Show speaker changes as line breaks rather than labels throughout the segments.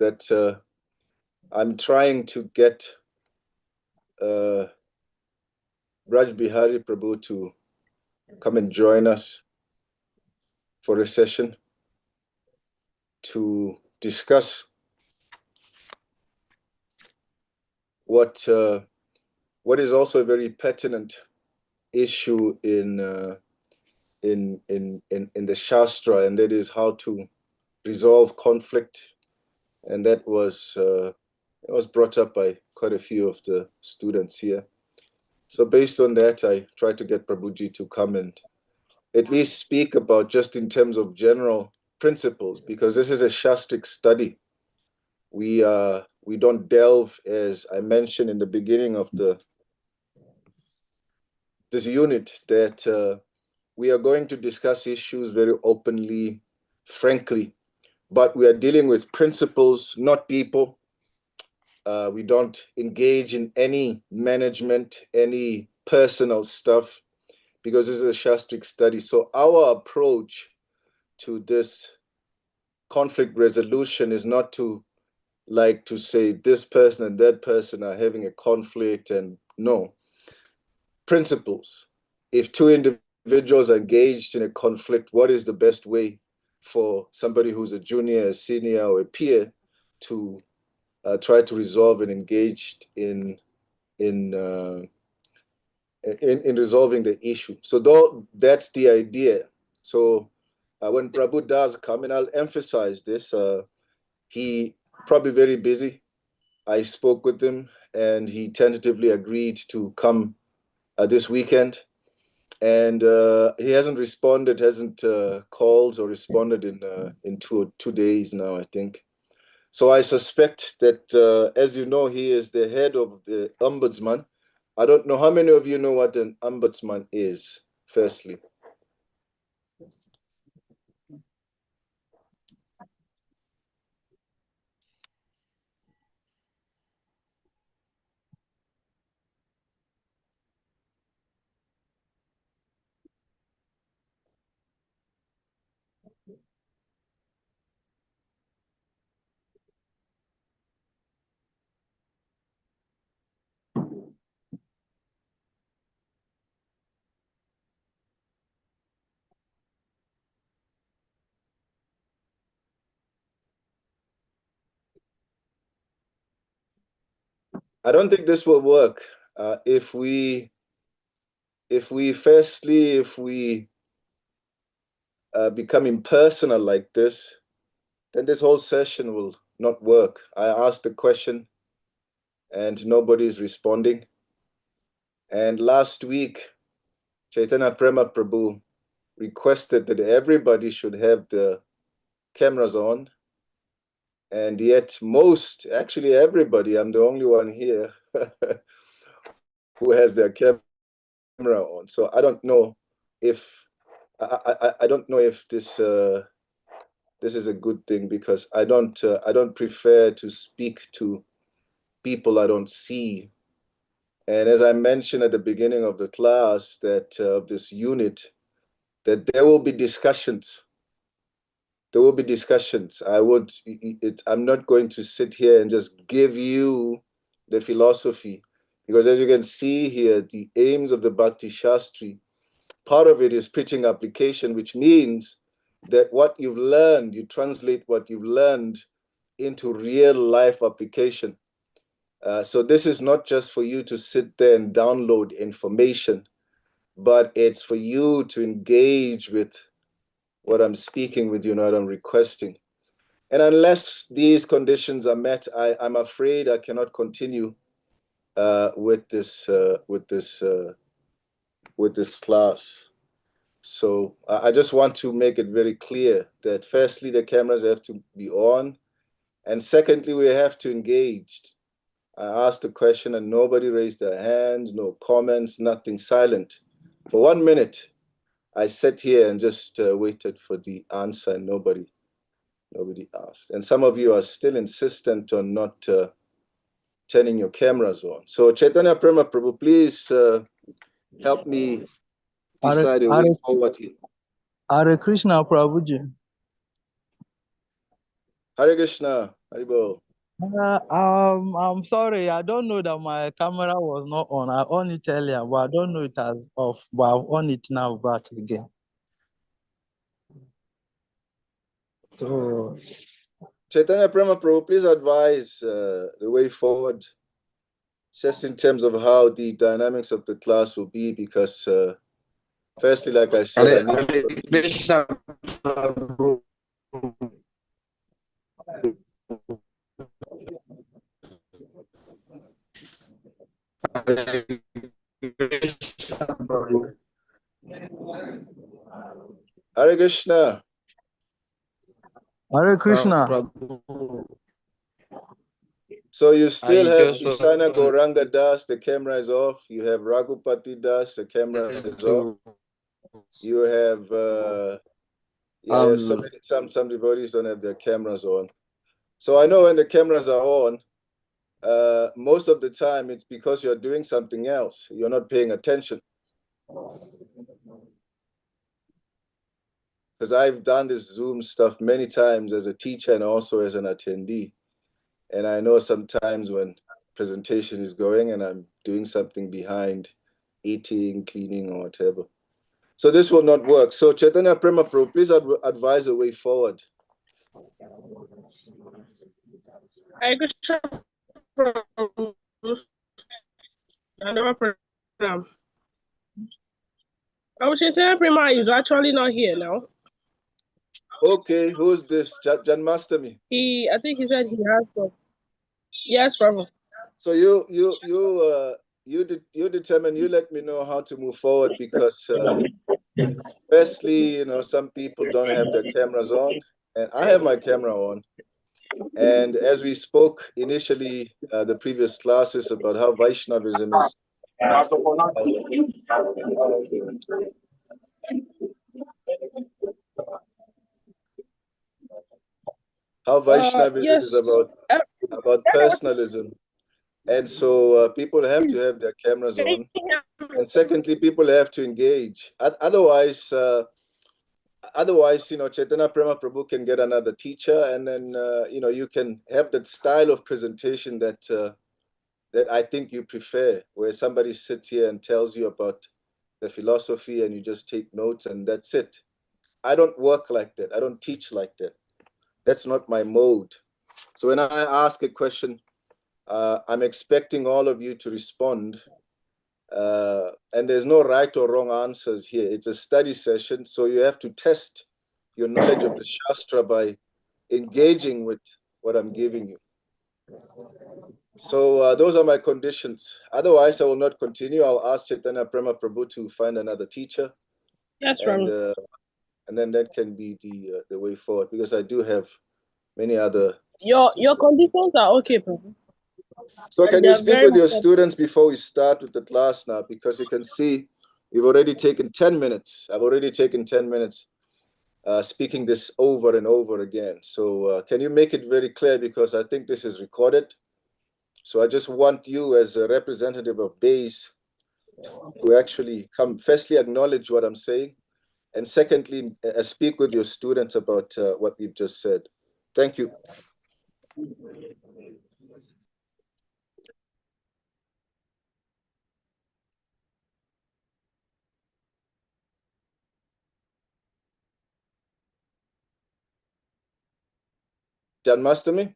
that I'm trying to get Raj Bihari Prabhu to come and join us for a session to discuss what is also a very pertinent issue in the Shastra, and that is how to resolve conflict. And that was it was brought up by quite a few of the students here. So based on that, I tried to get Prabhuji to come and at least speak about just in terms of general principles, because this is a Shastric study. We don't delve, as I mentioned in the beginning of this unit, that we are going to discuss issues very openly, frankly, but we are dealing with principles, not people. We don't engage in any management, any personal stuff, because this is a Shastric study. So our approach to this conflict resolution is not to like to say this person and that person are having a conflict, and no. Principles. If two individuals are engaged in a conflict, what is the best way for somebody who's a junior, a senior, or a peer to try to resolve and engage in resolving the issue? So that's the idea. So when Prabhu does come, and I'll emphasize this, he probably very busy. I spoke with him, and he tentatively agreed to come this weekend, and he hasn't responded, hasn't called or responded in 2 days now, I think. So I suspect that, as you know, he is the head of the ombudsman. I don't know how many of you know what an ombudsman is, firstly. I don't think this will work if we become impersonal like this, then this whole session will not work. I asked the question and nobody is responding. And last week, Chaitanya Prema Prabhu requested that everybody should have the cameras on. And yet actually everybody, I'm the only one here who has their camera on. So I don't know if I don't know if this is a good thing, because I don't prefer to speak to people I don't see. And as I mentioned at the beginning of the class, that of this unit, that there will be discussions. There will be discussions. I'm not going to sit here and just give you the philosophy, because as you can see here, the aims of the Bhakti Sastri, part of it is preaching application, which means that what you've learned, you translate what you've learned into real life application. So this is not just for you to sit there and download information, but it's for you to engage with what I'm speaking with you, what I'm requesting. And unless these conditions are met, I'm afraid I cannot continue with this class. So I just want to make it very clear that firstly, the cameras have to be on, and secondly, we have to engage. I asked a question and nobody raised their hands, no comments, nothing, silent. For 1 minute, I sat here and just waited for the answer, and nobody asked. And some of you are still insistent on not turning your cameras on. So Chaitanya Prema Prabhu, please help me decide a way forward here.
Hare Krishna Prabhuji.
Hare Krishna. Haribo.
I'm sorry, I don't know that my camera was not on. I on it earlier, but I don't know it has off. But I've on it now back again. So
Chaitanya Prema Prabhu, please advise the way forward, just in terms of how the dynamics of the class will be, because firstly, like I said, I need to Hare Krishna.
Hare Krishna.
So you still have Isana Gauranga Das, the camera is off. You have Raghupati Das, the camera is off. You have some devotees don't have their cameras on. So I know when the cameras are on, most of the time it's because you're doing something else. You're not paying attention. Because I've done this Zoom stuff many times as a teacher and also as an attendee. And I know sometimes when presentation is going and I'm doing something behind, eating, cleaning, or whatever. So this will not work. So Chaitanya Prema Prabhu, please advise a way forward.
I could Chaitanya Prema is actually not here now.
Okay, who's this? Janmastami?
I think he said he has some. Yes, Prabhu.
So you determine, you let me know how to move forward, because firstly, some people don't have their cameras on, and I have my camera on. And as we spoke initially, the previous classes, about how Vaishnavism is
Yes.
is about personalism. And so people have to have their cameras on. And secondly, people have to engage. Otherwise, Chaitanya Prema Prabhu can get another teacher, and then, you can have that style of presentation that I think you prefer, where somebody sits here and tells you about the philosophy and you just take notes and that's it. I don't work like that. I don't teach like that. That's not my mode. So when I ask a question, I'm expecting all of you to respond. And there's no right or wrong answers here. It's a study session, so you have to test your knowledge of the Shastra by engaging with what I'm giving you. So those are my conditions. Otherwise, I will not continue. I'll ask Chaitanya Prema Prabhu to find another teacher.
Yes,
and then that can be the way forward, because I do have many other.
Your conditions are okay, Prabhu.
So can you speak with your students before we start with the class now? Because you can see we've already taken 10 minutes. I've already taken 10 minutes speaking this over and over again. So can you make it very clear, because I think this is recorded. So I just want you, as a representative of base, to actually come, firstly, acknowledge what I'm saying, and secondly, speak with your students about what we've just said. Thank you. Janmastami?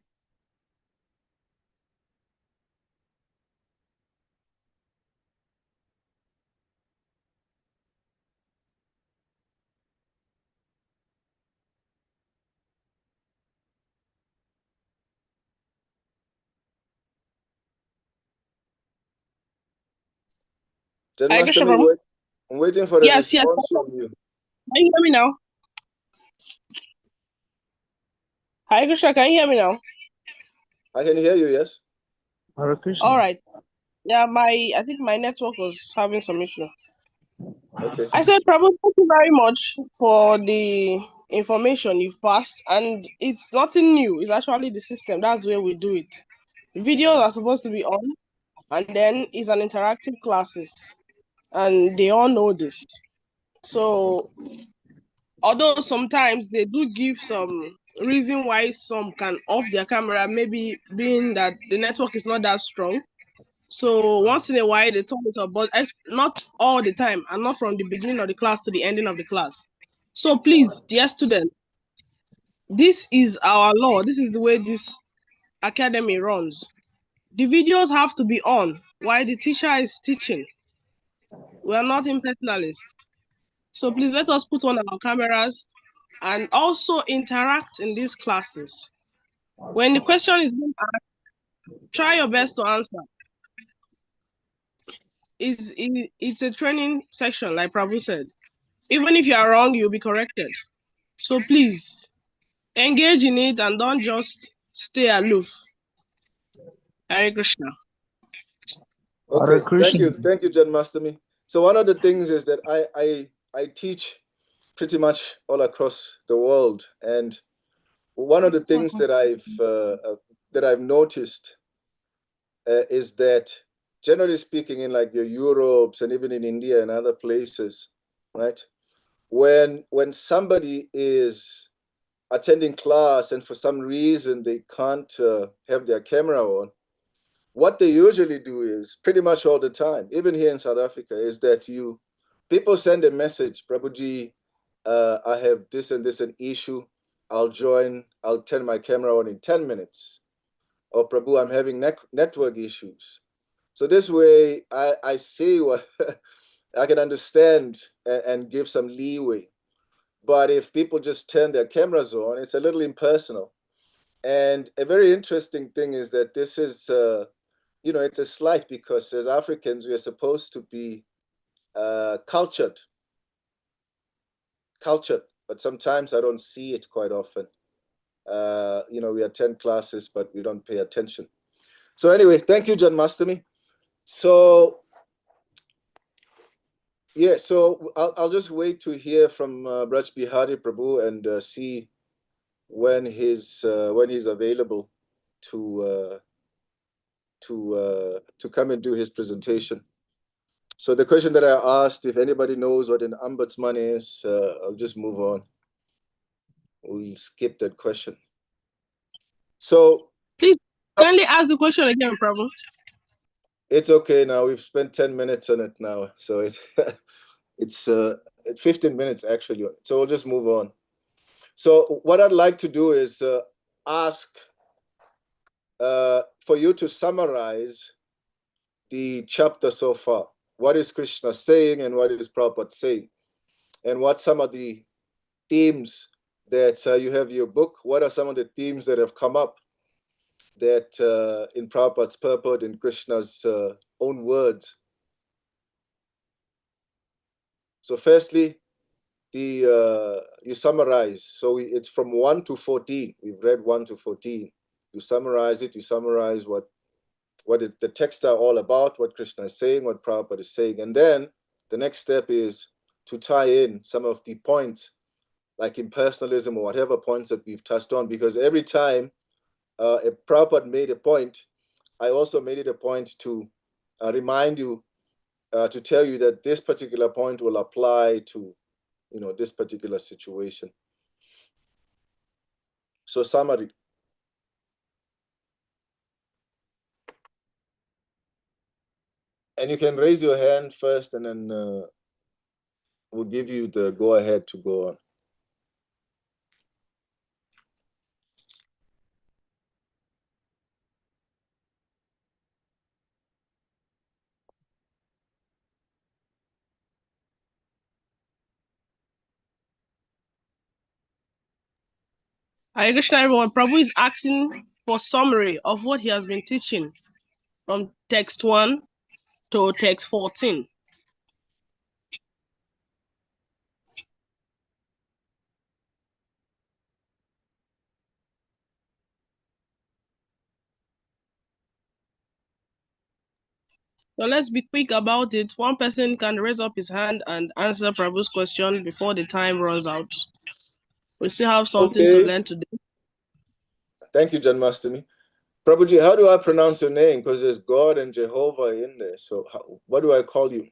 Janmastami, I'm waiting for a response from you.
Can you hear me now? Hi, Krishna, can you hear me now?
I can hear you, yes.
All right. Yeah, I think my network was having some issue.
Okay.
I said, Prabhu, thank you very much for the information you've passed. And it's nothing new. It's actually the system. That's where we do it. Videos are supposed to be on, and then it's an interactive classes. And they all know this. So, although sometimes they do give some reason why some can off their camera, maybe being that the network is not that strong. So once in a while they turn it up, but not all the time, and not from the beginning of the class to the ending of the class. So please, dear students, this is our law. This is the way this academy runs. The videos have to be on while the teacher is teaching. We are not impersonalists. So please let us put on our cameras and also interact in these classes. When the question is being asked, try your best to answer. It's a training section, like Prabhu said. Even if you are wrong, you'll be corrected. So please engage in it and don't just stay aloof. Hare Krishna.
Okay, thank you, Jan Mastami. So one of the things is that I teach pretty much all across the world, and one of the things that I've noticed is that, generally speaking, in like the Europes and even in India and other places, right? When somebody is attending class and for some reason they can't have their camera on, what they usually do is pretty much all the time, even here in South Africa, is that people send a message, Prabhuji, I have this and this an issue. I'll turn my camera on in 10 minutes. Or Prabhu, I'm having network issues. So this way I see what I can understand and give some leeway. But if people just turn their cameras on, it's a little impersonal. And a very interesting thing is that this is, it's a slight, because as Africans, we are supposed to be cultured, but sometimes I don't see it quite often. We attend classes, but we don't pay attention. So anyway, thank you, Jan Mastami. So yeah, so I'll just wait to hear from Braj Bihari Prabhu and see when he's available to come and do his presentation. So the question that I asked, if anybody knows what an ombudsman is, I'll just move on. We'll skip that question. So
please kindly ask the question again, Prabhu.
It's okay now. We've spent 10 minutes on it now, so it's 15 minutes actually. So we'll just move on. So what I'd like to do is ask for you to summarize the chapter so far. What is Krishna saying and what is Prabhupada saying? And what some of the themes that you have in your book? What are some of the themes that have come up that in Prabhupada's purport, in Krishna's own words? So firstly, you summarize. So it's from 1 to 14. We've read 1 to 14. You summarize it. You summarize what the texts are all about, what Krishna is saying, what Prabhupada is saying. And then the next step is to tie in some of the points, like impersonalism or whatever points that we've touched on, because every time a Prabhupada made a point, I also made it a point to remind you, to tell you that this particular point will apply to, this particular situation. So summary. And you can raise your hand first, and then we'll give you the go-ahead to go on.
Hare Krishna, everyone. Prabhu is asking for summary of what he has been teaching from text 1 to text 14. So let's be quick about it. One person can raise up his hand and answer Prabhu's question before the time runs out. We still have something to learn today.
Thank you, Janmastami. Prabhuji, how do I pronounce your name? Because there's God and Jehovah in there. So what do I call you?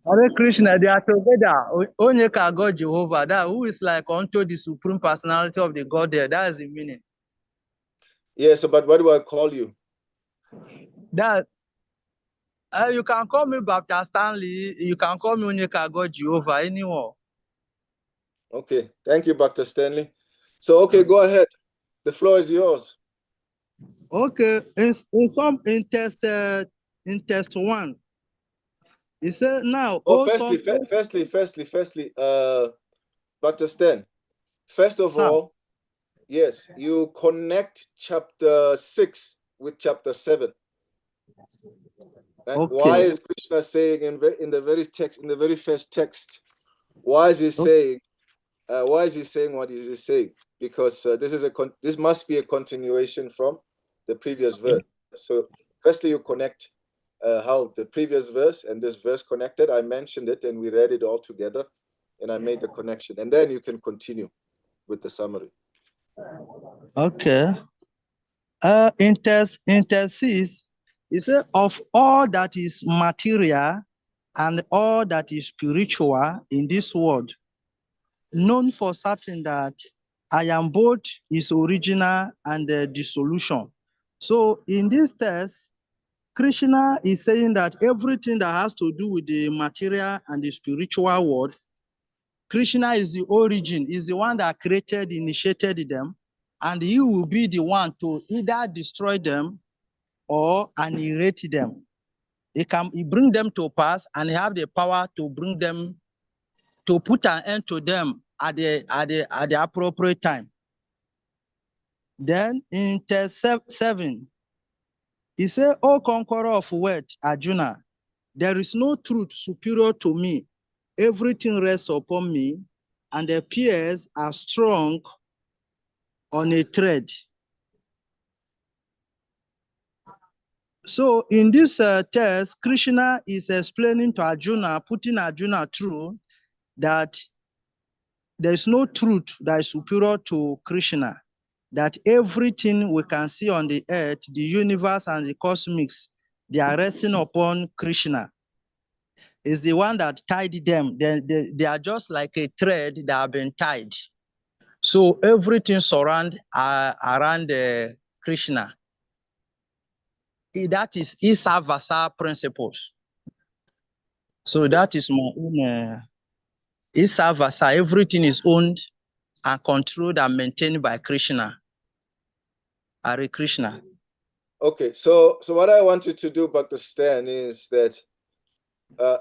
Hare Krishna, they are together. Onyeka God Jehovah, that who is like unto the supreme personality of the God there. That is the meaning.
Yes, but what do I call you?
That you can call me Baptist Stanley, you can call me Onyeka God Jehovah, anyone.
Okay, thank you, Dr. Stanley. So, okay, go ahead. The floor is yours.
Okay, in test one, he said now.
Oh, firstly, Dr. Stan, first of all, yes, you connect chapter 6 with chapter 7. Right?
Okay.
Why is Krishna saying in the very first text? Why is he saying? Why is he saying what is he saying? Because this must be a continuation from the previous verse. So, firstly, you connect how the previous verse and this verse connected. I mentioned it, and we read it all together, and I made the connection. And then you can continue with the summary.
Okay. In test 6, he said, of all that is material and all that is spiritual in this world, known for certain that I am both his original and the dissolution. So in this text, Krishna is saying that everything that has to do with the material and the spiritual world, Krishna is the origin, is the one that created, initiated them, and he will be the one to either destroy them or annihilate them. He bring them to pass, and he have the power to bring them, to put an end to them at the appropriate time. Then in text 7, he said, O conqueror of wealth, Arjuna, there is no truth superior to me. Everything rests upon me, and the peers are strong on a thread. So in this text, Krishna is explaining to Arjuna, putting Arjuna through that there is no truth that is superior to Krishna, that everything we can see on the earth, the universe and the cosmics, they are resting upon Krishna. Is the one that tied them. They are just like a thread that have been tied. So everything surround around Krishna. That is Isa Vasa principles. So that is my own Isa Vasa. Everything is owned and controlled and maintained by Krishna. Hare Krishna.
Okay, so what I want you to do, Dr. Stan, is that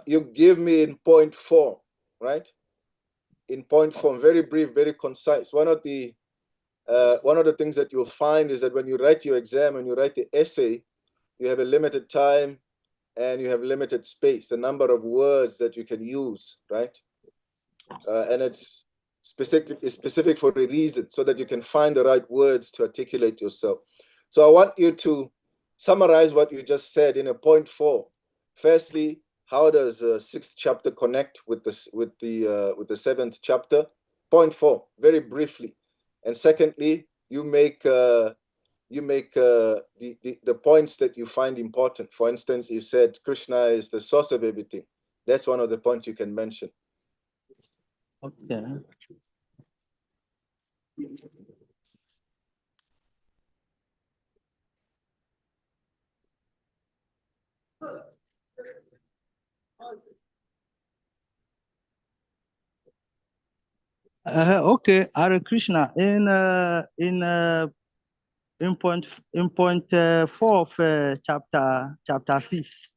you give me in point form, right? In point form, very brief, very concise. One of the things that you'll find is that when you write your exam and you write the essay, you have a limited time and you have limited space, the number of words that you can use, right? And it's specific for a reason, so that you can find the right words to articulate yourself. So I want you to summarize what you just said in a point form. Firstly, how does the 6th chapter connect with the 7th chapter? Point form, very briefly. And secondly, you make the points that you find important. For instance, you said Krishna is the source of everything. That's one of the points you can mention.
Okay. Okay, Hare Krishna. In point 4 of chapter 6.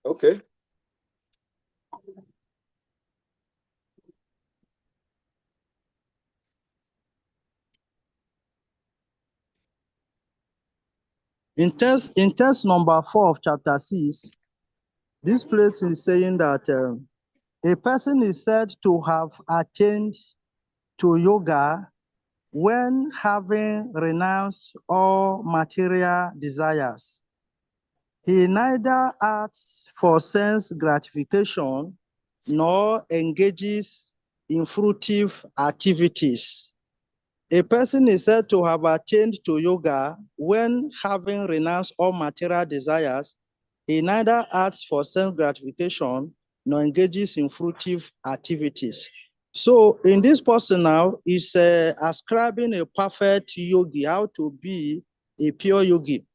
Okay.
In test number 4 of chapter 6, this place is saying that a person is said to have attained to yoga when having renounced all material desires. He neither acts for sense gratification nor engages in fruitive activities. A person is said to have attained to yoga when, having renounced all material desires, he neither acts for self-gratification nor engages in fruitive activities. So in this person now is ascribing a perfect yogi, how to be a pure yogi.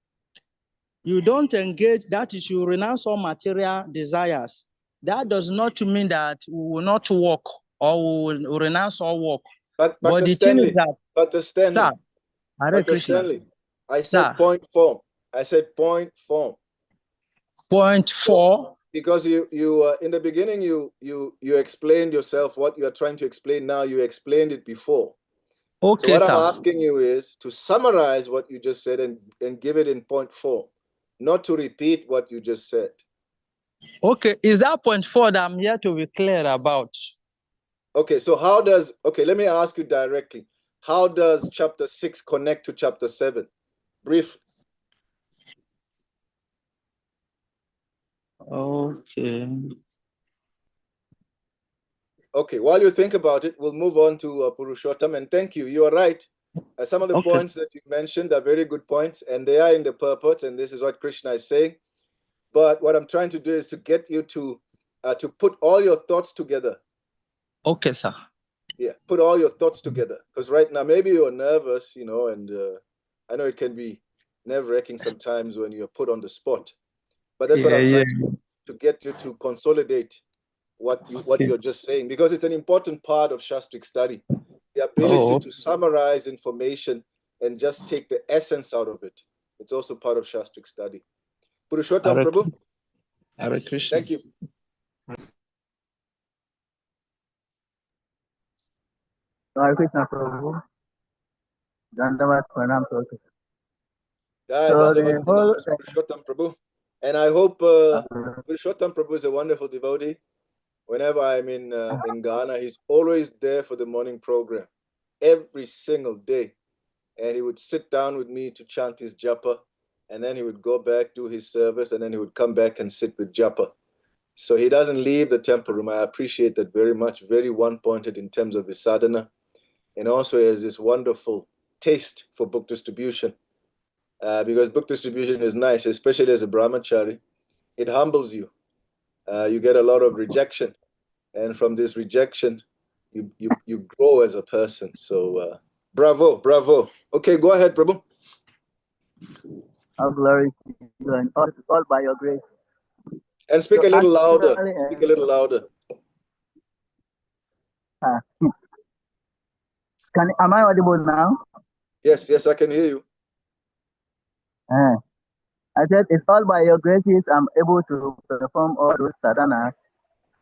You don't engage, that is, you renounce all material desires. That does not mean that we will not work or we will renounce all work.
But
But the thing is that,
Dr. Stanley,
sir, Hare
Dr.
Krishna,
Stanley, I said
sir,
point form. I said point form.
point 4.
Because you in the beginning you explained yourself what you are trying to explain now. You explained it before.
Okay,
so what
sir.
I'm asking you is to summarize what you just said and give it in point form, not to repeat what you just said.
Okay, is that point 4 that I'm here to be clear about?
Okay, so how does, okay, let me ask you directly. How does chapter 6 connect to chapter 7? Briefly.
Okay.
Okay, while you think about it, we'll move on to Purushottam, and thank you. You are right. Some of the points that you mentioned are very good points, and they are in the purport, and this is what Krishna is saying. But what I'm trying to do is to get you to put all your thoughts together.
Okay, sir.
Yeah, put all your thoughts together. Because right now, maybe you're nervous, you know, and I know it can be nerve-wracking sometimes when you're put on the spot. But that's what I'm trying to get you to consolidate what you're just saying, because it's an important part of Shastric study. The ability to summarize information and just take the essence out of it. It's also part of Shastric study. Purushottam Prabhu.
Hare Krishna.
Thank you.
Hare Krishna Prabhu. Dandavat Pranam also.
Purushottam Prabhu. And I hope Purushottam Prabhu is a wonderful devotee. Whenever I'm in Ghana, he's always there for the morning program, every single day. And he would sit down with me to chant his japa, and then he would go back, do his service, and then he would come back and sit with japa. So he doesn't leave the temple room. I appreciate that very much. Very one-pointed in terms of his sadhana. And also he has this wonderful taste for book distribution. Because book distribution is nice, especially as a brahmachari. It humbles you. You get a lot of rejection. And from this rejection, you grow as a person. So bravo, bravo. Okay, go ahead, Prabhu.
All glory to you, and all by your grace.
And speak a little louder. Speak a little louder.
Am I audible now?
Yes, I can hear you.
I said, it's all by your graces I'm able to perform all those sadhanas.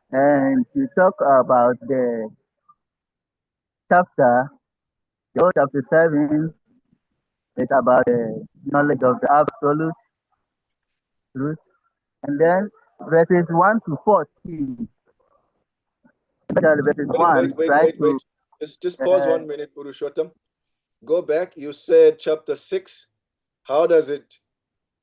And to talk about the chapter 7, it's about the knowledge of the absolute truth. And then verses 1 to 14. Verses 1
wait. Just pause 1 minute, Purushottam. Go back. You said chapter 6. How does it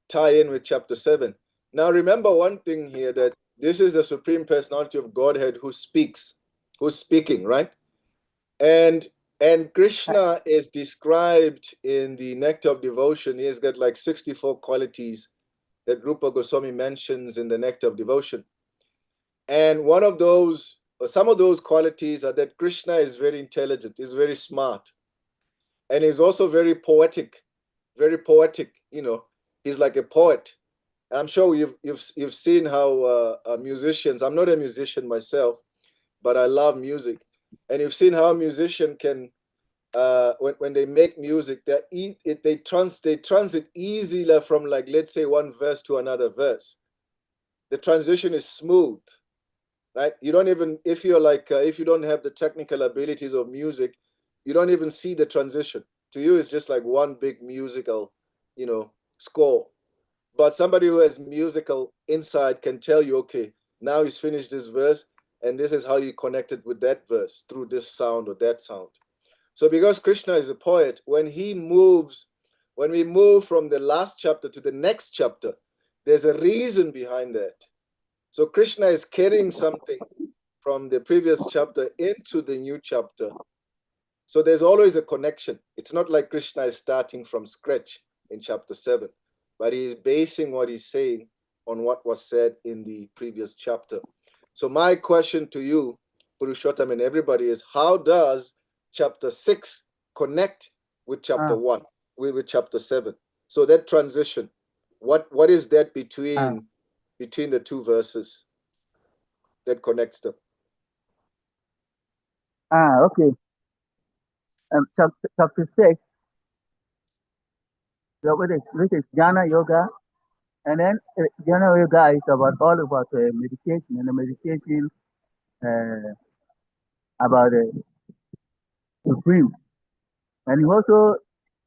tie in with chapter 7? Now remember one thing here, that this is the Supreme Personality of Godhead who speaks, who's speaking, right? And Krishna is described in the Nectar of Devotion. He has got like 64 qualities that Rupa Goswami mentions in the Nectar of Devotion. And one of those, or some of those qualities are that Krishna is very intelligent, is very smart, and is also very poetic, you know. He's like a poet. And I'm sure you've seen how musicians, I'm not a musician myself, but I love music. And you've seen how a musician can, when they make music, they transit easily from, like, let's say, one verse to another verse. The transition is smooth, right? You don't even, if you're like, if you don't have the technical abilities of music, you don't even see the transition. To you, it's just like one big musical, you know, score. But somebody who has musical insight can tell you, okay, now he's finished this verse, and this is how you connected with that verse through this sound or that sound. So because Krishna is a poet, when we move from the last chapter to the next chapter, there's a reason behind that. So Krishna is carrying something from the previous chapter into the new chapter. So there's always a connection. It's not like Krishna is starting from scratch in chapter 7, but he is basing what he's saying on what was said in the previous chapter. So my question to you, Purushottam, and everybody is, how does chapter 6 connect with chapter 1, with chapter 7? So that transition, what is that between the two verses that connects them?
Okay. Chapter 6, which is Jnana Yoga, and then Jnana Yoga is all about meditation, and the meditation about the Supreme. And also,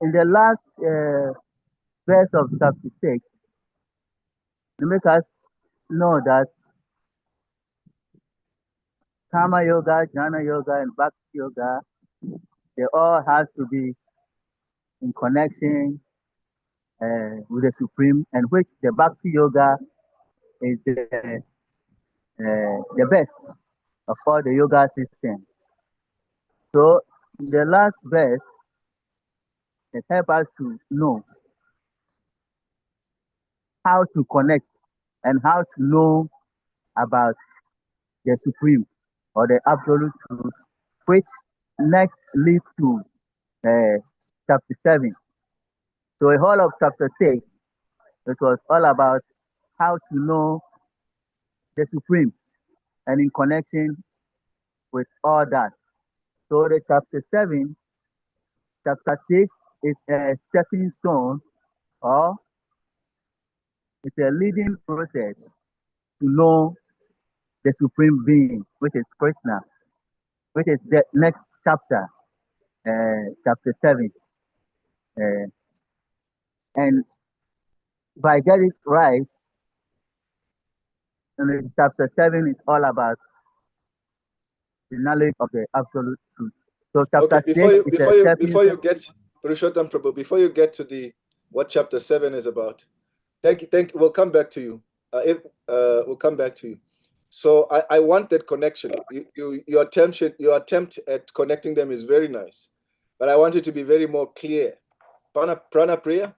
in the last verse of chapter 6, they make us know that Karma Yoga, Jnana Yoga, and Bhakti Yoga, they all have to be in connection with the Supreme, and which the Bhakti Yoga is the best of all the yoga systems. So the last verse, it helps us to know how to connect and how to know about the Supreme or the Absolute Truth, which next leads to chapter 7. So the whole of chapter 6, it was all about how to know the Supreme and in connection with all that. So the chapter 7, chapter 6 is a stepping stone, or it's a leading process to know the Supreme Being, which is Krishna, which is the next chapter, chapter 7. And if I get it right, and chapter 7 is all about the knowledge of the absolute truth. So chapter 6
before you get Purushottam Prabhu, before you get to the what chapter 7 is about, thank you. We'll come back to you. We'll come back to you. So I want that connection. Your attempt at connecting them is very nice, but I want it to be very more clear. Prana Priya.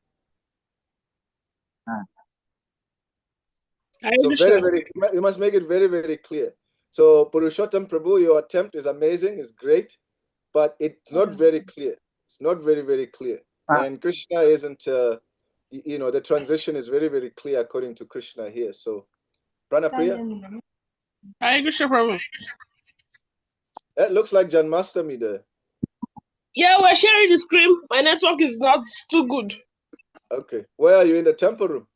So very, you must make it very, very clear. So Purushottam Prabhu, your attempt is amazing, is great, but it's not very clear. It's not very, very clear. And Krishna isn't, the transition is very, very clear according to Krishna here. So, Prana Priya?
Hare Krishna Prabhu.
That looks like Janmastami there.
Yeah, we're sharing the screen. My network is not too good.
Okay. Where are you, in the temple room?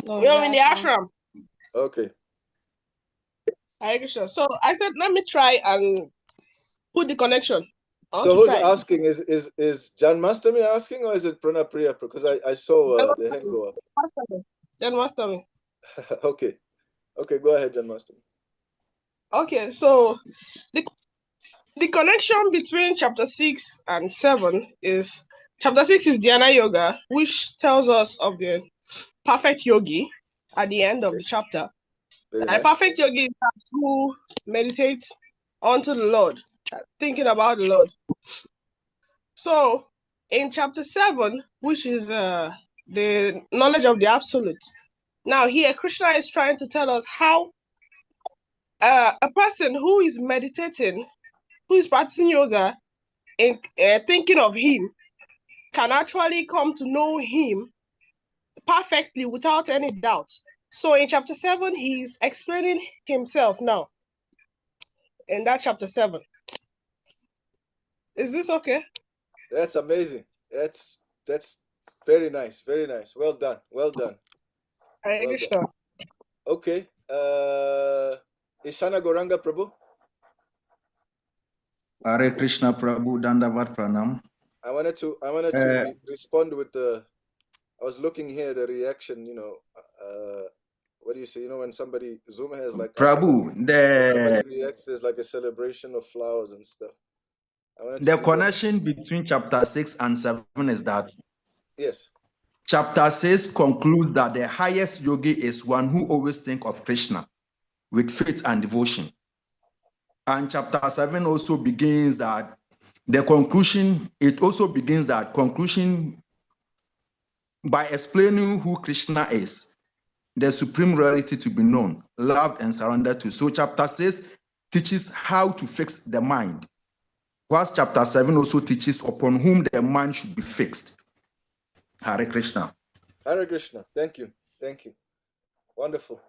No, we're in the ashram.
Okay.
Hare Krishna. So I said, let me try and put the connection.
So who's asking? Is Janmastami asking, or is it Prana Priya? Because I saw the hand go up.
Janmastami.
Okay. Okay, go ahead, Janmastami.
Okay, so the connection between chapter 6 and 7 is, chapter 6 is Dhyana Yoga, which tells us of the perfect yogi at the end of the chapter. The perfect yogi is who meditates onto the Lord, thinking about the Lord. So in chapter 7, which is the knowledge of the absolute, now here Krishna is trying to tell us how a person who is meditating, who is practicing yoga, in thinking of him, can actually come to know him perfectly without any doubt. So in chapter 7, he's explaining himself now. In that chapter 7. Is this okay?
That's amazing. That's very nice. Very nice. Well done. Well done.
Hare Krishna.
Okay. Ishana Goranga Prabhu.
Hare Krishna Prabhu, Dandavat Pranam.
I wanted to respond with the. I was looking here the reaction. What do you say? When somebody Zoom has like
Prabhu,
somebody reacts, there's like a celebration of flowers and stuff.
The connection between chapter 6 and 7 is that.
Yes.
Chapter 6 concludes that the highest yogi is one who always thinks of Krishna with faith and devotion. And chapter 7 also begins that the conclusion, it also begins that conclusion by explaining who Krishna is, the supreme reality to be known, loved, and surrendered to. So chapter 6 teaches how to fix the mind, whilst chapter 7 also teaches upon whom the mind should be fixed. Hare Krishna.
Hare Krishna. Thank you. Thank you. Wonderful.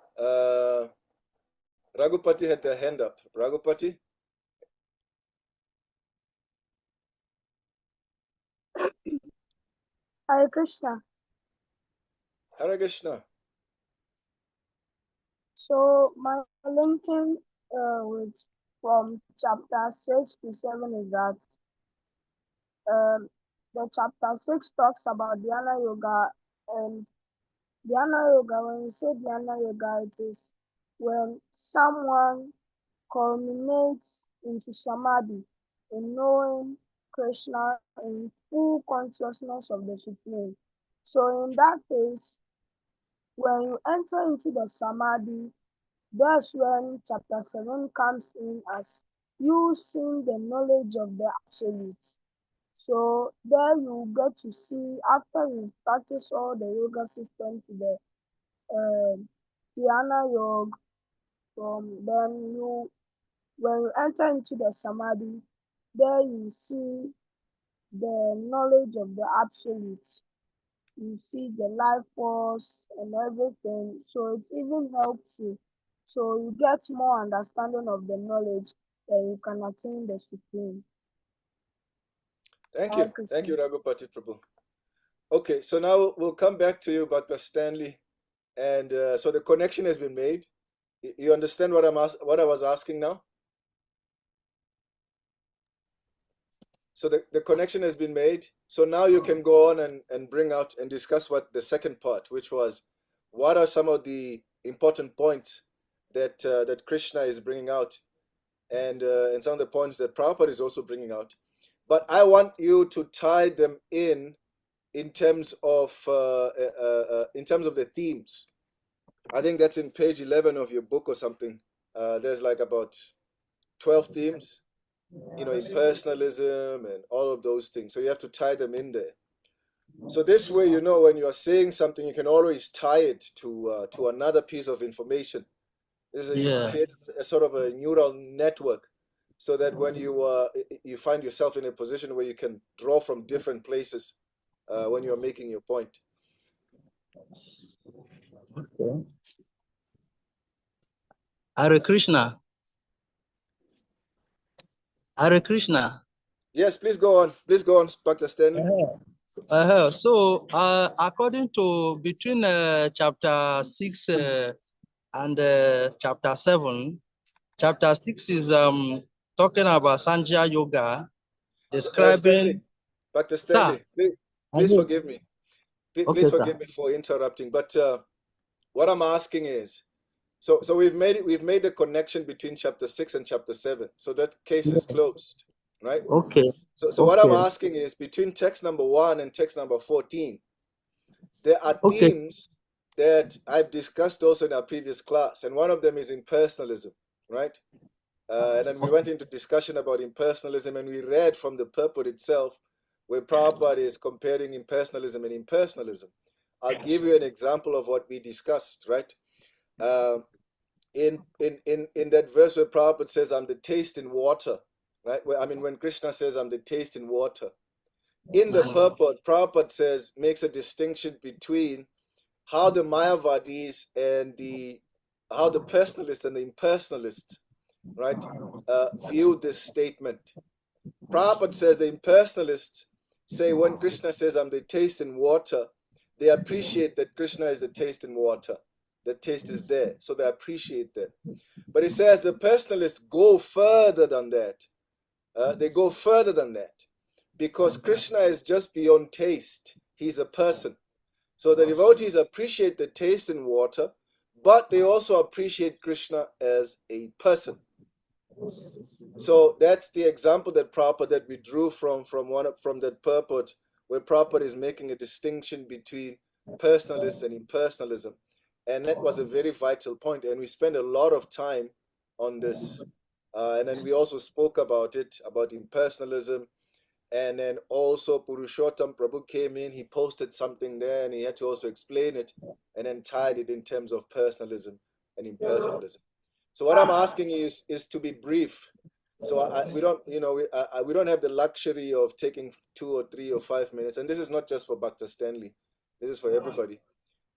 Raghupati had their hand up. Raghupati?
Hare Krishna.
Hare Krishna.
So my linking with from chapter 6 to 7 is that the chapter 6 talks about Dhyana Yoga, and Dhyana Yoga, when you say Dhyana Yoga, it is when someone culminates into Samadhi in knowing Krishna in full consciousness of the Supreme. So in that case, when you enter into the Samadhi, that's when chapter 7 comes in as you seeing the knowledge of the Absolute. So there you get to see, after you practice all the yoga system to the Dhyana Yoga, then when you enter into the Samadhi, there you see the knowledge of the Absolute. You see the life force and everything. So it even helps you. So you get more understanding of the knowledge that you can attain the Supreme.
Thank you. Thank you, Raghupati Prabhu. Okay, so now we'll come back to you, Dr. Stanley. And so the connection has been made. You understand what I was asking now? So the connection has been made. So now you can go on and bring out and discuss what the second part, which was what are some of the important points that that Krishna is bringing out, and some of the points that Prabhupada is also bringing out. But I want you to tie them in terms of the themes. I think that's in page 11 of your book or something. There's like about 12 themes, impersonalism and all of those things. So you have to tie them in there. So this way, when you are saying something, you can always tie it to another piece of information. You create a sort of a neural network, so that when you find yourself in a position where you can draw from different places when you're making your point.
Okay. Hare Krishna. Hare Krishna.
Yes, please go on. Please go on, Dr. Stanley.
So, according to between chapter 6 and chapter 7, chapter 6 is talking about Sanjaya Yoga, describing.
Dr. Stanley, please forgive me. Please forgive me for interrupting. But what I'm asking is, so we've made the connection between chapter 6 and chapter 7. So that case is closed, right?
Okay.
So what I'm asking is, between text number 1 and text number 14, there are themes that I've discussed also in our previous class, and one of them is impersonalism, right? And then we went into discussion about impersonalism, and we read from the purport itself where Prabhupada is comparing impersonalism and impersonalism. I'll give you an example of what we discussed, right? In that verse where Prabhupada says, I'm the taste in water, right? When Krishna says, I'm the taste in water, in the purport, Prabhupada makes a distinction between how the Mayavadis and how the personalists and the impersonalists, right, view this statement. Prabhupada says the impersonalists say when Krishna says, I'm the taste in water, they appreciate that Krishna is the taste in water. The taste is there, so they appreciate that. But he says the personalists go further than that. They go further than that, because Krishna is just beyond taste. He's a person. So the devotees appreciate the taste in water, but they also appreciate Krishna as a person. So that's the example that we drew from that purport, where Prabhupada is making a distinction between personalists and impersonalism. And that was a very vital point, and we spent a lot of time on this And then we also spoke about it, about impersonalism. And then also Purushottam Prabhu came in, he posted something there and he had to also explain it and then tied it in terms of personalism and impersonalism. So what I'm asking is to be brief. So we don't, we don't have the luxury of taking 2 or 3 or 5 minutes. And this is not just for Bhakta Stanley. This is for everybody.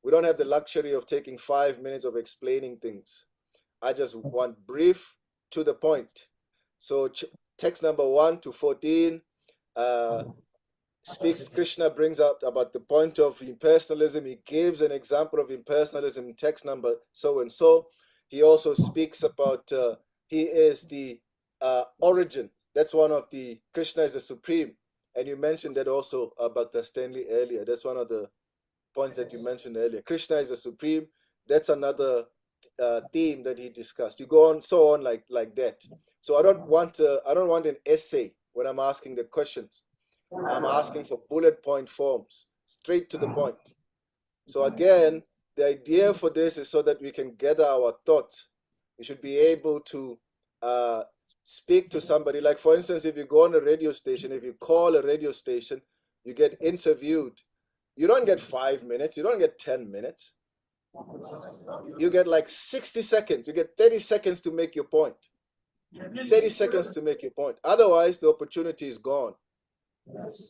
We don't have the luxury of taking 5 minutes of explaining things. I just want brief, to the point. So text number 1 to 14 speaks, Krishna brings up about the point of impersonalism. He gives an example of impersonalism in text number so and so. He also speaks about he is the origin. That's one of the, Krishna is the supreme. And you mentioned that also about the Stanley earlier. That's one of the points that you mentioned earlier. Krishna is the supreme. That's another theme that he discussed. You go on so on like that. So I don't want an essay when I'm asking the questions. I'm asking for bullet point forms, straight to the point. So again, the idea for this is so that we can gather our thoughts. We should be able to speak to somebody. Like for instance, if you go on a radio station, if you call a radio station, you get interviewed. You don't get 5 minutes. You don't get 10 minutes. You get like 60 seconds. You get 30 seconds to make your point. 30 seconds to make your point. Otherwise, the opportunity is gone.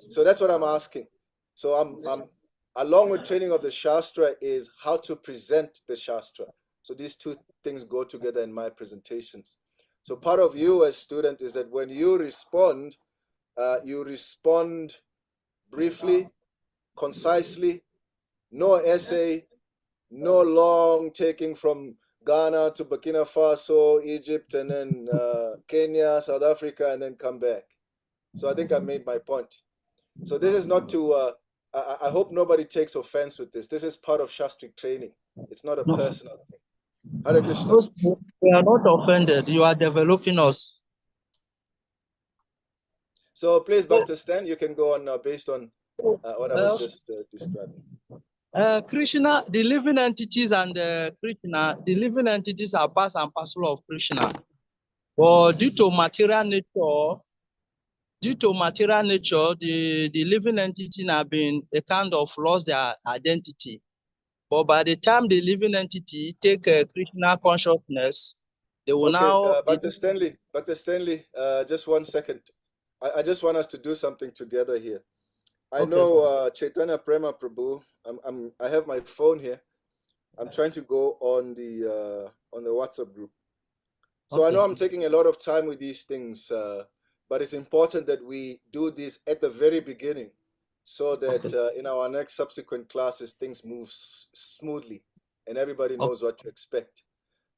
So that's what I'm asking. So I'm along with training of the Shastra is how to present the Shastra. So these two things go together in my presentations. So part of you as student is that when you respond briefly, concisely, no essay, no long taking from Ghana to Burkina Faso, Egypt, and then Kenya, South Africa, and then come back. So I think I made my point. So this is not to, I hope nobody takes offense with this. This is part of Shastric training. It's not a personal thing. Hare Krishna.
We are not offended. You are developing us.
So please, Bhakta Stan, you can go on based on what I was just describing.
Krishna, the living entities and Krishna, the living entities are part and parcel of Krishna. But due to material nature, the living entity have been a kind of lost their identity. But by the time the living entity take Krishna consciousness, they will now.
Bhakta Stanley, just 1 second. I just want us to do something together here. I know Chaitanya Prema Prabhu. I have my phone here. I'm trying to go on the WhatsApp group. So I know I'm taking a lot of time with these things, but it's important that we do this at the very beginning, so that in our next subsequent classes things move smoothly and everybody knows what to expect.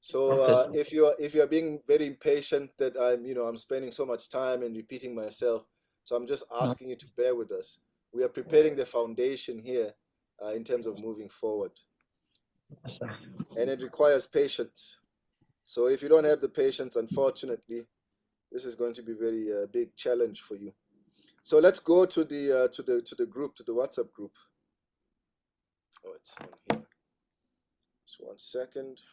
So if you're being very impatient that I'm spending so much time and repeating myself, so I'm just asking you to bear with us. We are preparing the foundation here in terms of moving forward, and it requires patience. So if you don't have the patience, unfortunately, this is going to be very big challenge for you. So let's go to the group, to the WhatsApp group. Oh, it's on here. Just 1 second.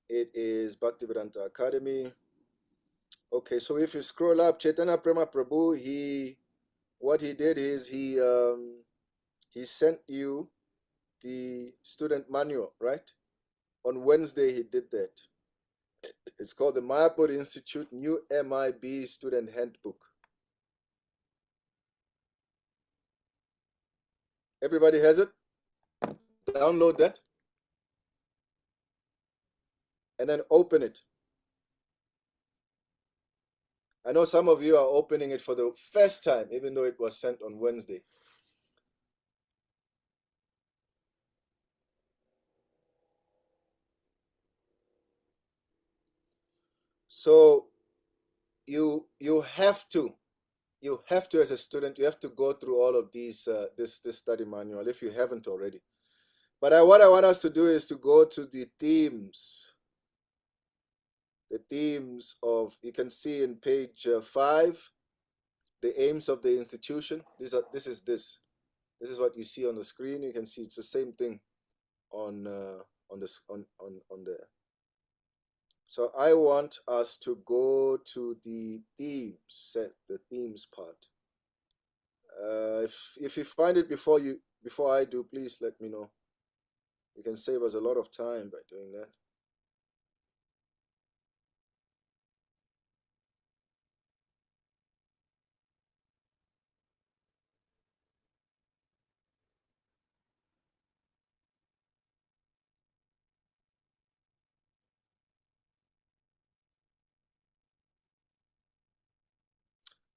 It is Bhaktivedanta Academy. Okay, so if you scroll up, Chaitanya Prema Prabhu, what he did is he sent you the student manual, right? On Wednesday he did that. It's called the Mayapur Institute New MIB Student Handbook. Everybody has it? Download that. And then open it. I know some of you are opening it for the first time, even though it was sent on Wednesday. So you have to, as a student, you have to go through all of these this study manual if you haven't already. But what I want us to do is to go to the themes. The themes of, you can see in page 5, the aims of the institution. This is what you see on the screen. You can see it's the same thing on there. So I want us to go to the themes set, the themes part. If you find it before I do, please let me know. You can save us a lot of time by doing that.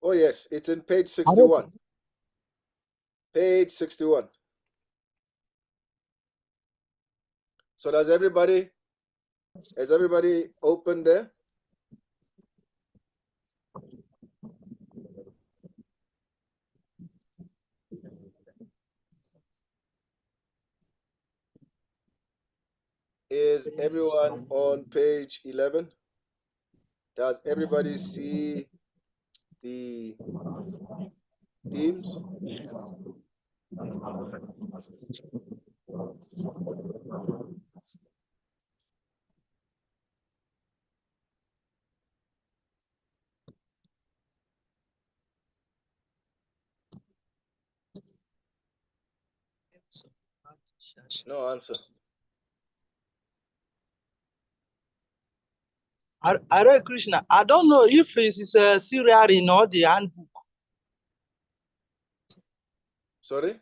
Oh yes, it's in page 61. Page 61. So has everybody opened there? Is everyone on page 11? Does everybody see the themes? No answer.
Hare Krishna, I don't know if it is a serial in all the handbook.
Sorry?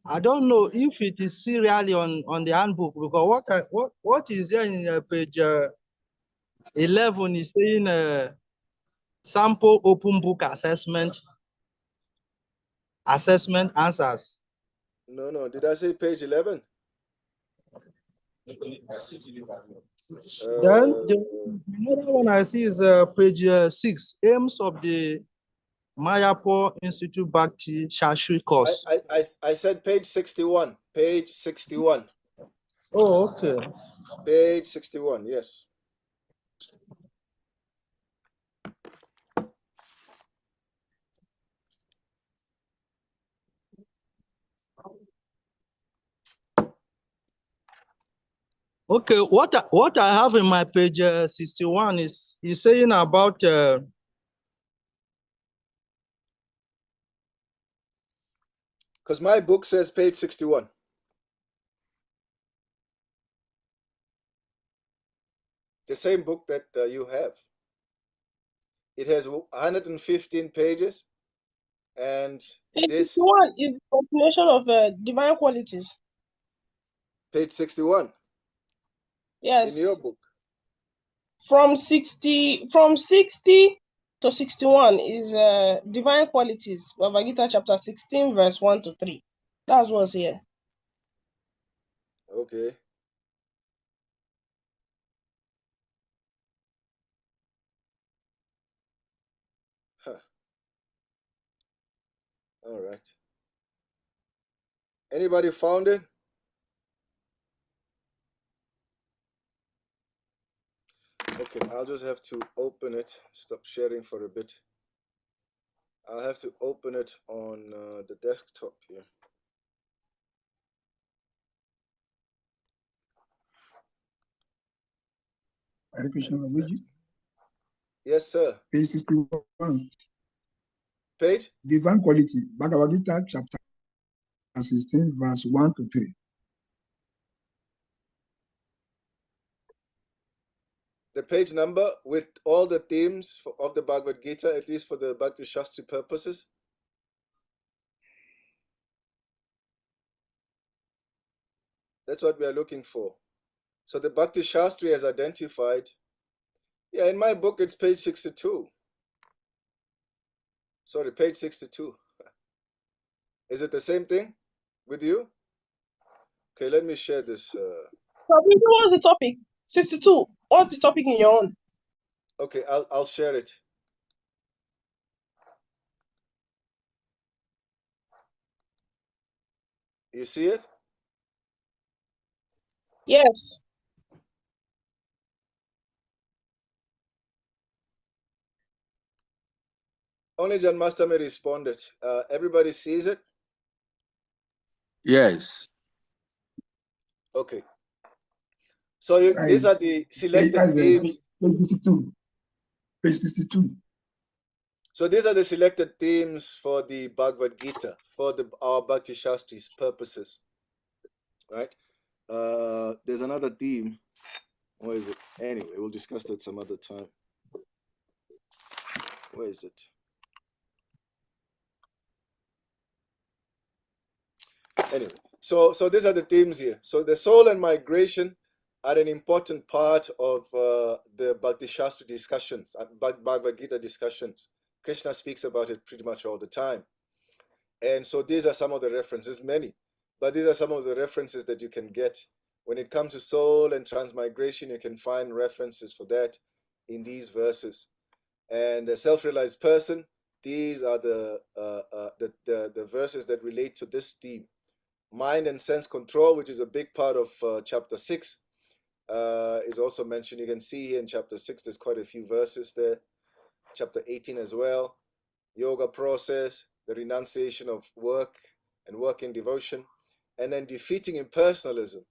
I don't know if it is serially on the handbook, because what is there in page 11 is saying sample open book assessment answers.
No. Did I say page 11?
Then another one I see is page 6, aims of the Mayapur Institute Bhakti Sastri course.
I said page 61. Page 61.
Oh, okay.
Page 61, yes.
Okay, what I have in my page 61 is saying about
because my book says page 61. The same book that you have. It has 115 pages, and this
one is the continuation of divine qualities.
Page 61.
Yes.
In your book.
From 60 to 61 is divine qualities. Bhagavad Gita chapter 16, verse 1 to 3. That's what's here.
Okay. Huh. All right. Anybody found it? Okay, I'll just have to open it. Stop sharing for a bit. I'll have to open it on the desktop here.
Hare Krishna, Babuji.
Yes, sir.
Page 61.
Page?
Divine quality. Bhagavad Gita chapter 16, verse 1 to 3.
The page number with all the themes of the Bhagavad Gita, at least for the Bhakti Sastri purposes. That's what we are looking for. So the Bhakti Sastri has identified. Yeah, in my book, it's page 62. Sorry, page 62. Is it the same thing with you? Okay, let me share this.
So, what's the topic? 62. What's the topic in your own?
Okay, I'll share it. You see it?
Yes.
Only John Mastami responded. Everybody sees it?
Yes.
Okay. So these are the selected themes.
Page 62. Page 62.
So these are the selected themes for the Bhagavad Gita, for our Bhakti Sastri's purposes, right? There's another theme. Where is it? Anyway, we'll discuss that some other time. Where is it? Anyway, so these are the themes here. So the soul and migration are an important part of the Bhakti Shastri discussions, Bhagavad Gita discussions. Krishna speaks about it pretty much all the time. And so these are some of the references, many, but these are some of the references that you can get. When it comes to soul and transmigration, you can find references for that in these verses. And a self-realized person, these are the verses that relate to this theme. Mind and sense control, which is a big part of chapter 6, is also mentioned. You can see here in chapter 6, there's quite a few verses there. Chapter 18 as well. Yoga process, the renunciation of work and working devotion, and then defeating impersonalism.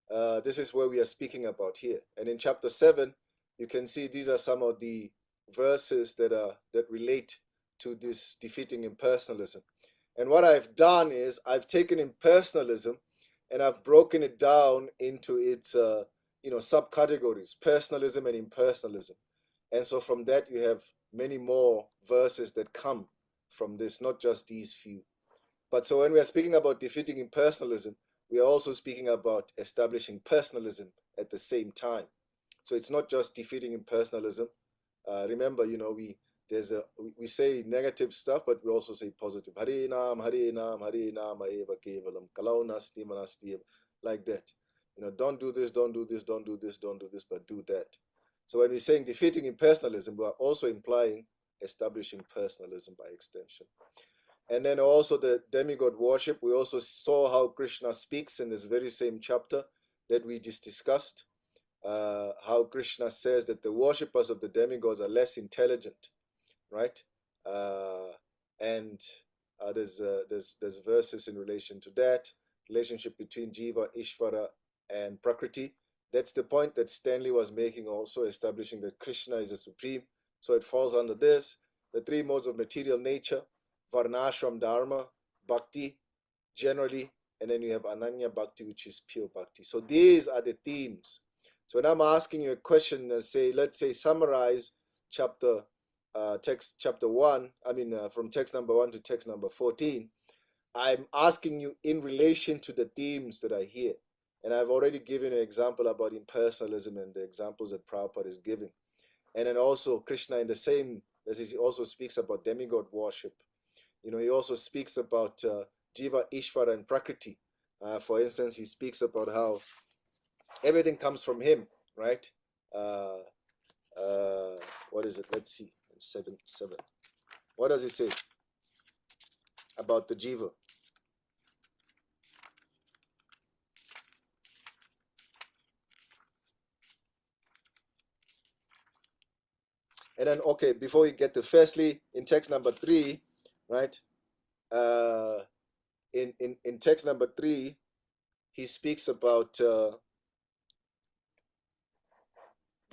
This is where we are speaking about here. And in chapter 7, you can see these are some of the verses that relate to this defeating impersonalism. And what I've done is I've taken impersonalism and I've broken it down into its subcategories: personalism and impersonalism. And so from that you have many more verses that come from this, not just these few. But so when we are speaking about defeating impersonalism, we are also speaking about establishing personalism at the same time. So it's not just defeating impersonalism. Remember, we say negative stuff, but we also say positive. Hare Nam, Hare Nam, Hare Nama Eva Kevalam, Kalaunas Dimanastiva, like that. Don't do this, don't do this, don't do this, don't do this, but do that. So when we're saying defeating impersonalism, we are also implying establishing personalism by extension. And then also the demigod worship, we also saw how Krishna speaks in this very same chapter that we just discussed. How Krishna says that the worshippers of the demigods are less intelligent, right? And there's verses in relation to that, relationship between Jiva, Ishvara, and Prakriti. That's the point that Stanley was making also, establishing that Krishna is the supreme. So it falls under this, the three modes of material nature, Varnashram Dharma, Bhakti, generally, and then you have Ananya Bhakti, which is pure Bhakti. So these are the themes. So when I'm asking you a question, let's say summarize chapter 1, from text number 1 to text number 14, I'm asking you in relation to the themes that are here. And I've already given an example about impersonalism and the examples that Prabhupada is giving. And then also Krishna in the same, as he also speaks about demigod worship. He also speaks about Jiva, Ishvara, and Prakriti. For instance, he speaks about how everything comes from him, right? What is it? Let's see. 7. What does he say about the Jiva? And then, okay, before we get to, firstly, in text number 3, right? In text number 3, he speaks about the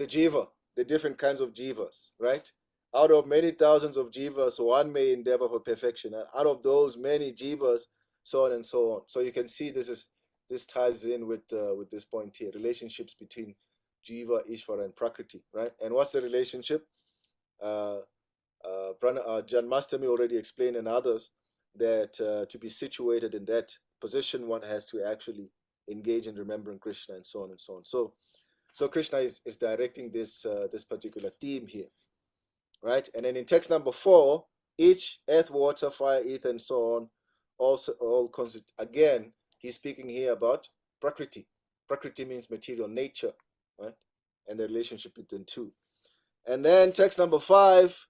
jiva, the different kinds of jivas, right? Out of many thousands of jivas, one may endeavor for perfection. And out of those many jivas, so on and so on. So you can see this ties in with this point here, relationships between jiva, Ishvara, and Prakriti, right? And what's the relationship? Janmastami already explained, and others, that to be situated in that position, one has to actually engage in remembering Krishna and so on and so on. So Krishna is directing this particular theme here, right? And then in text number 4, each earth, water, fire, ether, and so on, also all constitute. Again, he's speaking here about Prakriti. Prakriti means material nature, right? And the relationship between two. And then text number 5,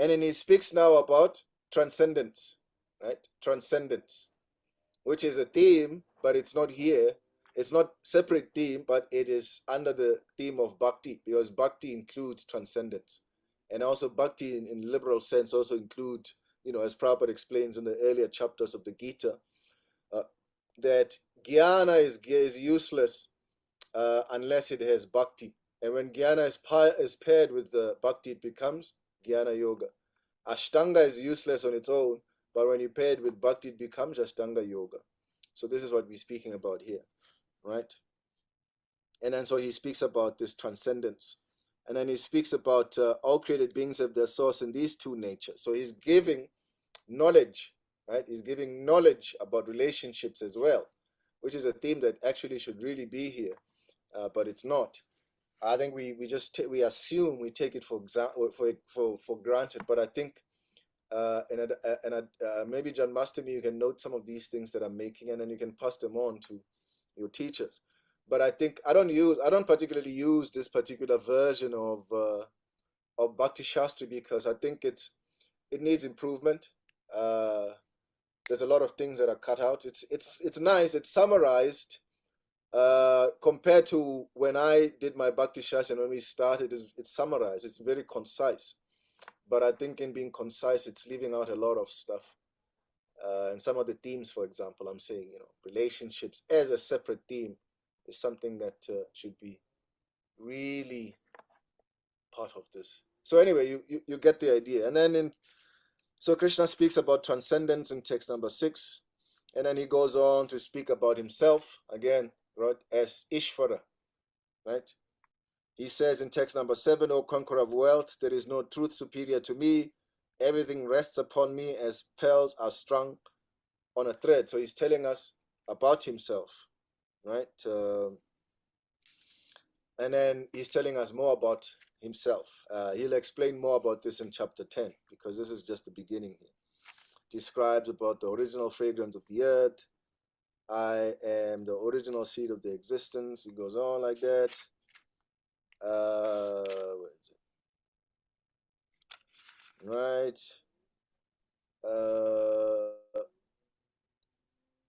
and then he speaks now about transcendence, right? Transcendence, which is a theme, but it's not here. It's not separate theme, but it is under the theme of bhakti, because bhakti includes transcendence. And also bhakti in liberal sense also includes, as Prabhupada explains in the earlier chapters of the Gita, that jnana is useless unless it has bhakti. And when jnana is paired with bhakti, it becomes jnana yoga. Ashtanga is useless on its own, but when you pair it with bhakti, it becomes Ashtanga yoga. So this is what we're speaking about here, right? And then so he speaks about this transcendence. And then he speaks about all created beings have their source in these two natures. So he's giving knowledge, right? He's giving knowledge about relationships as well, which is a theme that actually should really be here, but it's not. I think we assume, we take it for granted. But I think maybe John Masterme, you can note some of these things that I'm making, and then you can pass them on to your teachers. But I think I don't particularly use this particular version of Bhakti Sastri because I think it needs improvement. There's a lot of things that are cut out. It's nice. It's summarized compared to when I did my Bhakti Sastri and when we started. It's summarized. It's very concise. But I think in being concise, it's leaving out a lot of stuff. And some of the themes, for example, I'm saying, relationships as a separate theme is something that should be really part of this. So anyway, you get the idea. And then so Krishna speaks about transcendence in text number 6. And then he goes on to speak about himself again, right, as Ishvara, right? He says in text number 7, O conqueror of wealth, there is no truth superior to me. Everything rests upon me as pearls are strung on a thread. So he's telling us about himself, right? And then he's telling us more about himself. He'll explain more about this in chapter 10, because this is just the beginning here. Describes about the original fragrance of the earth. I am the original seed of the existence. He goes on like that. Where is it? Right.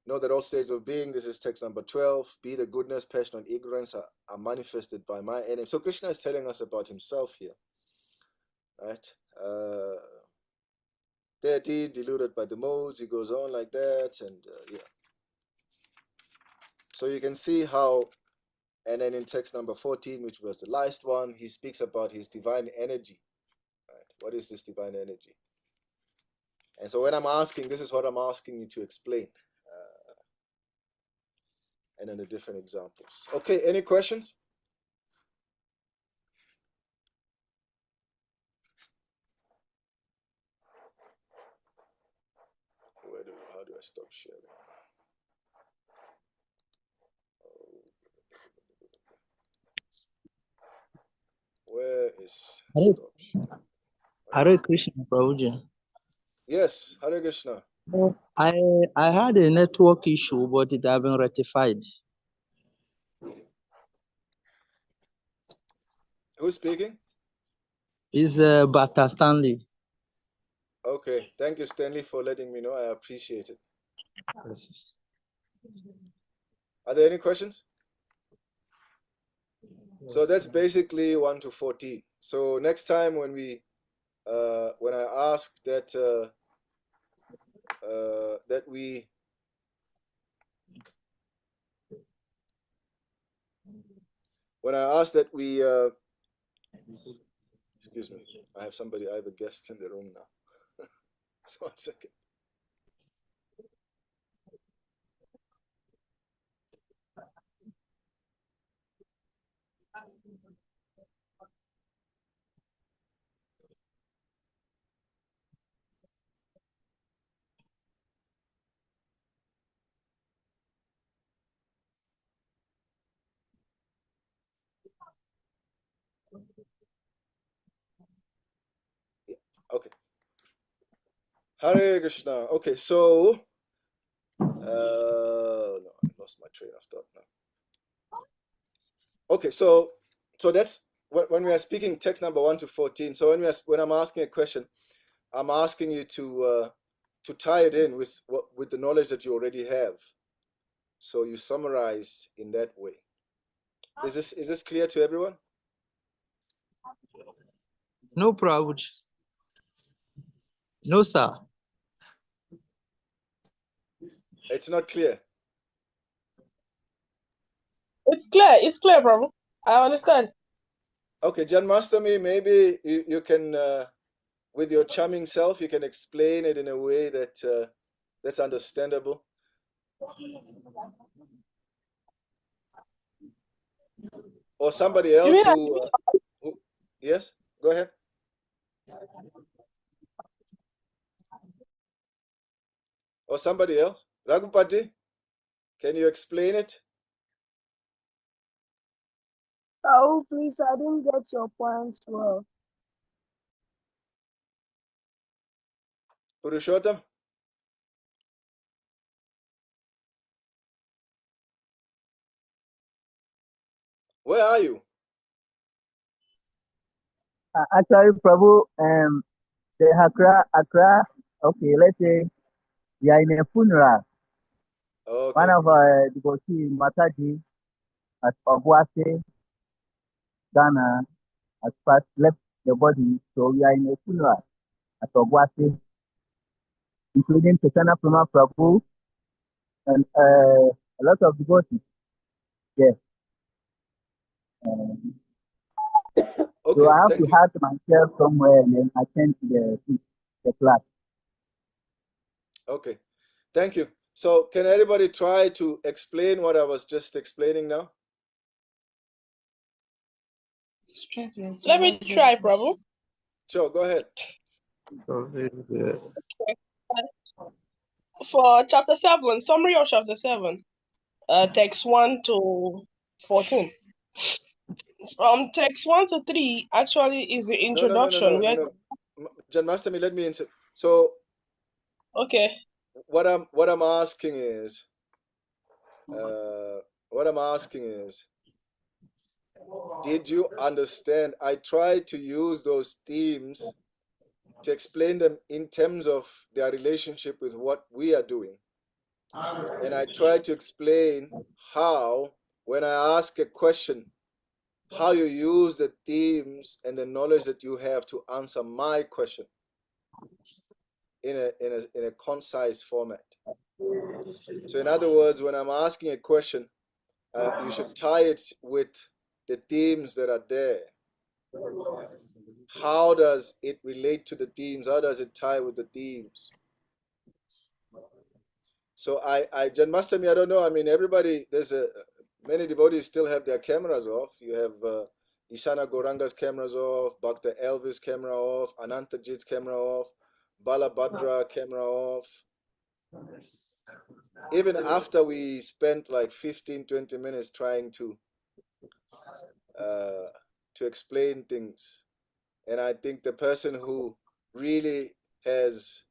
Know that all states of being, this is text number 12, be the goodness, passion, and ignorance are manifested by my enemy. So Krishna is telling us about himself here, right? Deity deluded by the modes, he goes on like that, and yeah. So you can see how, and then in text number 14, which was the last one, he speaks about his divine energy, right? What is this divine energy? And so when I'm asking, this is what I'm asking you to explain. And then the different examples. Okay, any questions? How do I stop sharing? Where is stop sharing?
Hare Krishna, Prabhuji.
Yes, Hare Krishna.
I had a network issue, but it has been rectified.
Who's speaking?
It's Bhakti Stanley.
Okay, thank you, Stanley, for letting me know. I appreciate it.
Yes.
Are there any questions? So that's basically 1 to 14. So next time when we when I ask that we excuse me, I have a guest in the room now. Just 1 second. Yeah, okay. Hare Krishna. Okay, so no, I lost my train of thought now. Okay, so that's when we are speaking text number 1 to 14. So when I'm asking a question, I'm asking you to tie it in with the knowledge that you already have. So you summarize in that way. Is this clear to everyone?
No problem. No, sir.
It's not clear.
It's clear, Prabhu. I understand.
Okay, Janmastami, maybe you can, with your charming self, you can explain it in a way that that's understandable. Or somebody
You
else
mean
who yes, go ahead. Or somebody else. Raghupati, can you explain it?
Oh, please, I didn't get your point well.
Purushottam? Where are you?
Actually, Prabhu, the Accra, okay, let's say we are in a funeral. One
Okay.
of our devotees, Mataji, at Obuase, Ghana, has first left the body. So we are in a funeral at Obuase, including Pesana Prima Prabhu and a lot of devotees. Yes. So
Okay,
I have
thank
to
you.
hide myself somewhere and then attend to the class.
Okay, thank you. So can anybody try to explain what I was just explaining now?
Let me try, Prabhu.
Sure, go ahead.
For chapter 7, summary of chapter 7, text 1 to 14. From text 1 to 3 actually is the introduction.
No. Janmastami, let me answer. So
Okay.
what I'm asking is, did you understand? I tried to use those themes to explain them in terms of their relationship with what we are doing. And I tried to explain how, when I ask a question, how you use the themes and the knowledge that you have to answer my question in a concise format. So in other words, when I'm asking a question, you should tie it with the themes that are there. How does it relate to the themes? How does it tie with the themes? So Janmastami, I don't know. I mean, everybody, many devotees still have their cameras off. You have Ishana Goranga's cameras off, Bhakta Elvis' camera off, Anantajit's camera off, Balabhadra camera off. Even after we spent like 15, 20 minutes trying to explain things. And I think the person who really has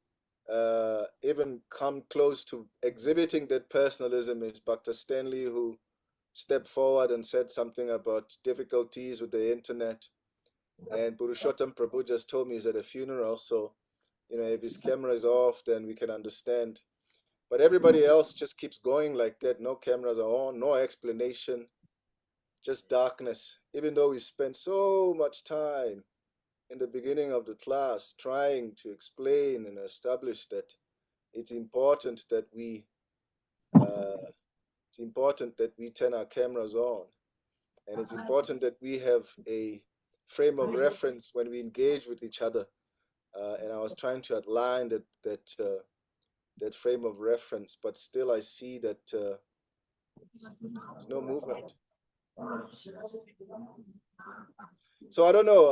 even come close to exhibiting that personalism is Bhakta Stanley, who stepped forward and said something about difficulties with the internet. And Purushottam Prabhu just told me he's at a funeral, so if his camera is off, then we can understand. But everybody else just keeps going like that. No cameras are on, no explanation, just darkness. Even though we spent so much time in the beginning of the class trying to explain and establish that it's important that we turn our cameras on, and it's important that we have a frame of reference when we engage with each other. And I was trying to outline that frame of reference, but still I see that there's no movement. So I don't know.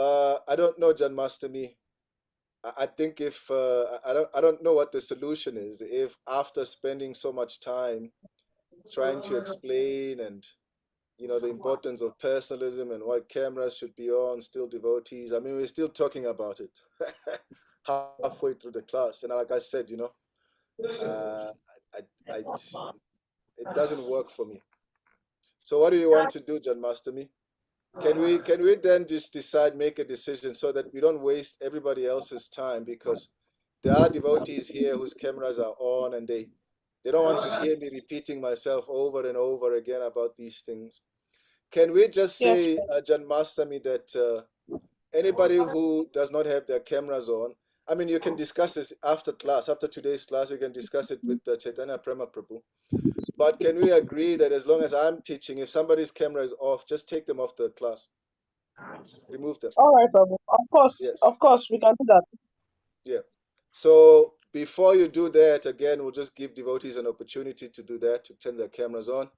I don't know, Janmastami. I think if I don't know what the solution is. If after spending so much time trying to explain and the importance of personalism and what cameras should be on, still devotees. I mean, we're still talking about it halfway through the class, and like I said, it doesn't work for me. So what do you want to do, Janmastami? Can we then just make a decision so that we don't waste everybody else's time, because there are devotees here whose cameras are on and they don't want to hear me repeating myself over and over again about these things. Can we just say, Janmastami, that anybody who does not have their cameras on, I mean, you can discuss this after class. After today's class, you can discuss it with Chaitanya Prema Prabhu. But can we agree that as long as I'm teaching, if somebody's camera is off, just take them off the class. Remove them.
All right, Prabhu.
Yes.
Of course, we can do that.
Yeah. So before you do that, again, we'll just give devotees an opportunity to do that, to turn their cameras on.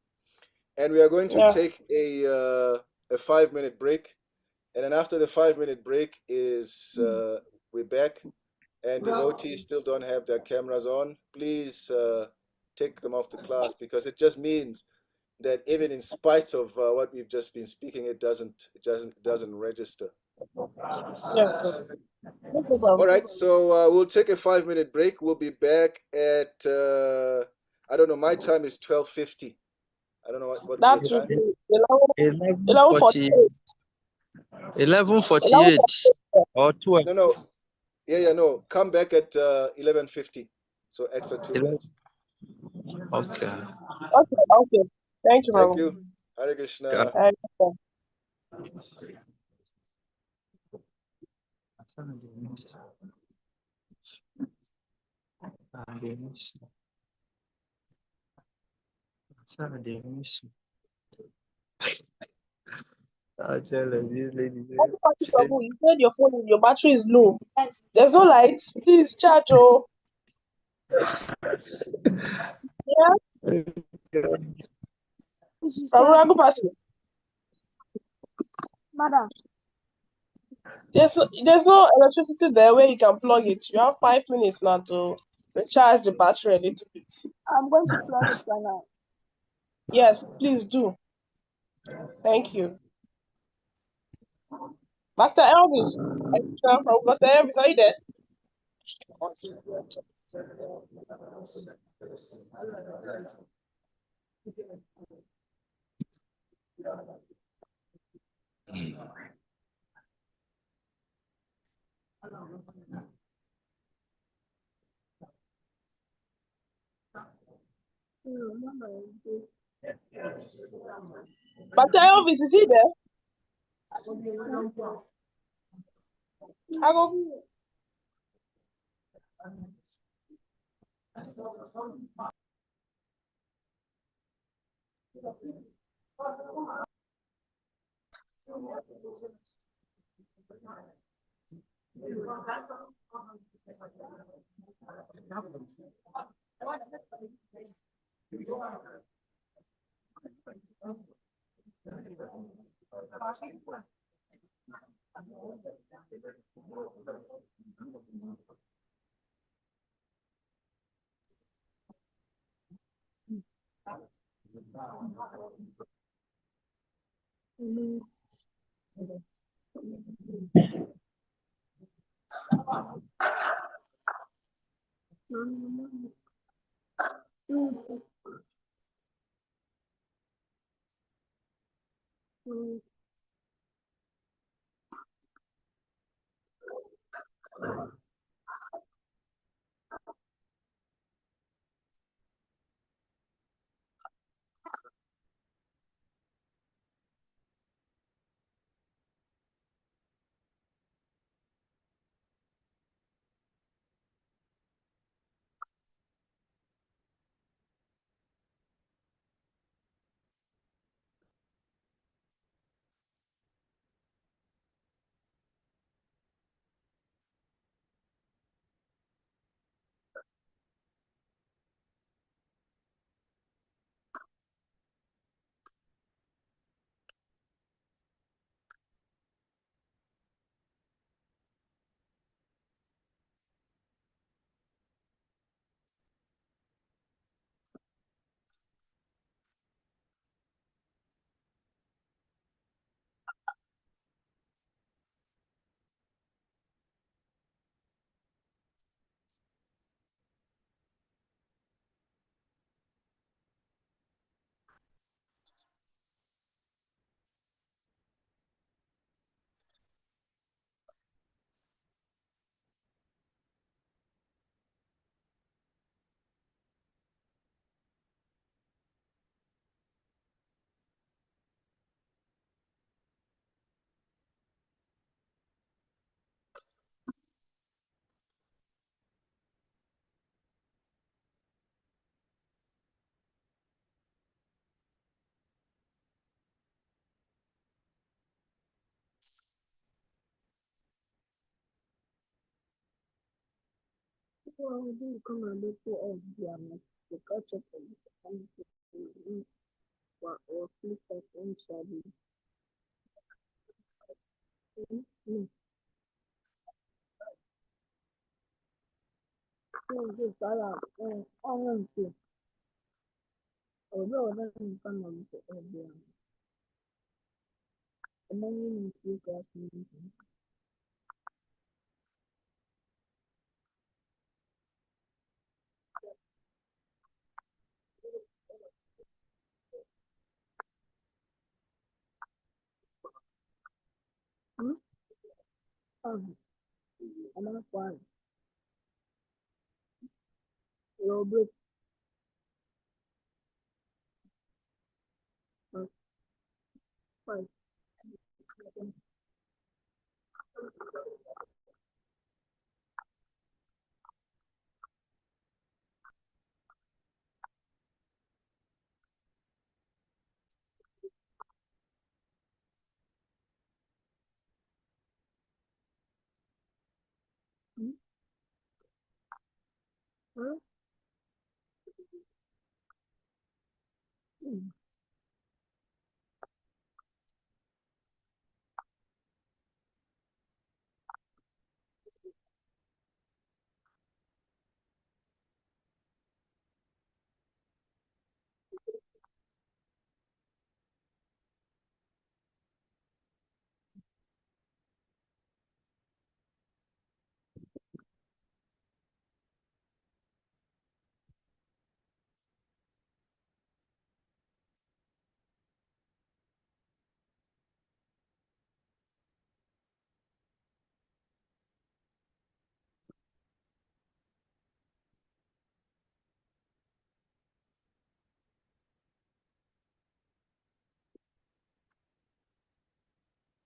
And we are going to take a 5-minute break. And then after the 5-minute break is we're back. And devotees still don't have their cameras on. Please take them off the class, because it just means that even in spite of what we've just been speaking, it doesn't register.
Yes.
All right, so we'll take a 5-minute break. We'll be back at I don't know. My time is 12:50. I don't know what will be your
That will
time.
be
11:48. 11:48 or 12.
No. Yeah, no. Come back at 11:50. So extra 2 minutes.
Okay.
Okay. Thank you,
Thank
Prabhu.
you. Hare Krishna.
Prabhu, you said your battery is low. There's no light. Please charge. Oh, yeah. Prabhu, battery.
Madam,
There's no electricity there where you can plug it. You have 5 minutes now to recharge the battery a little bit.
I'm going to plug it right now.
Yes, please do. Thank you. Dr. Elvis. Dr. Elvis, are you there? Dr. Elvis, is he there? I go.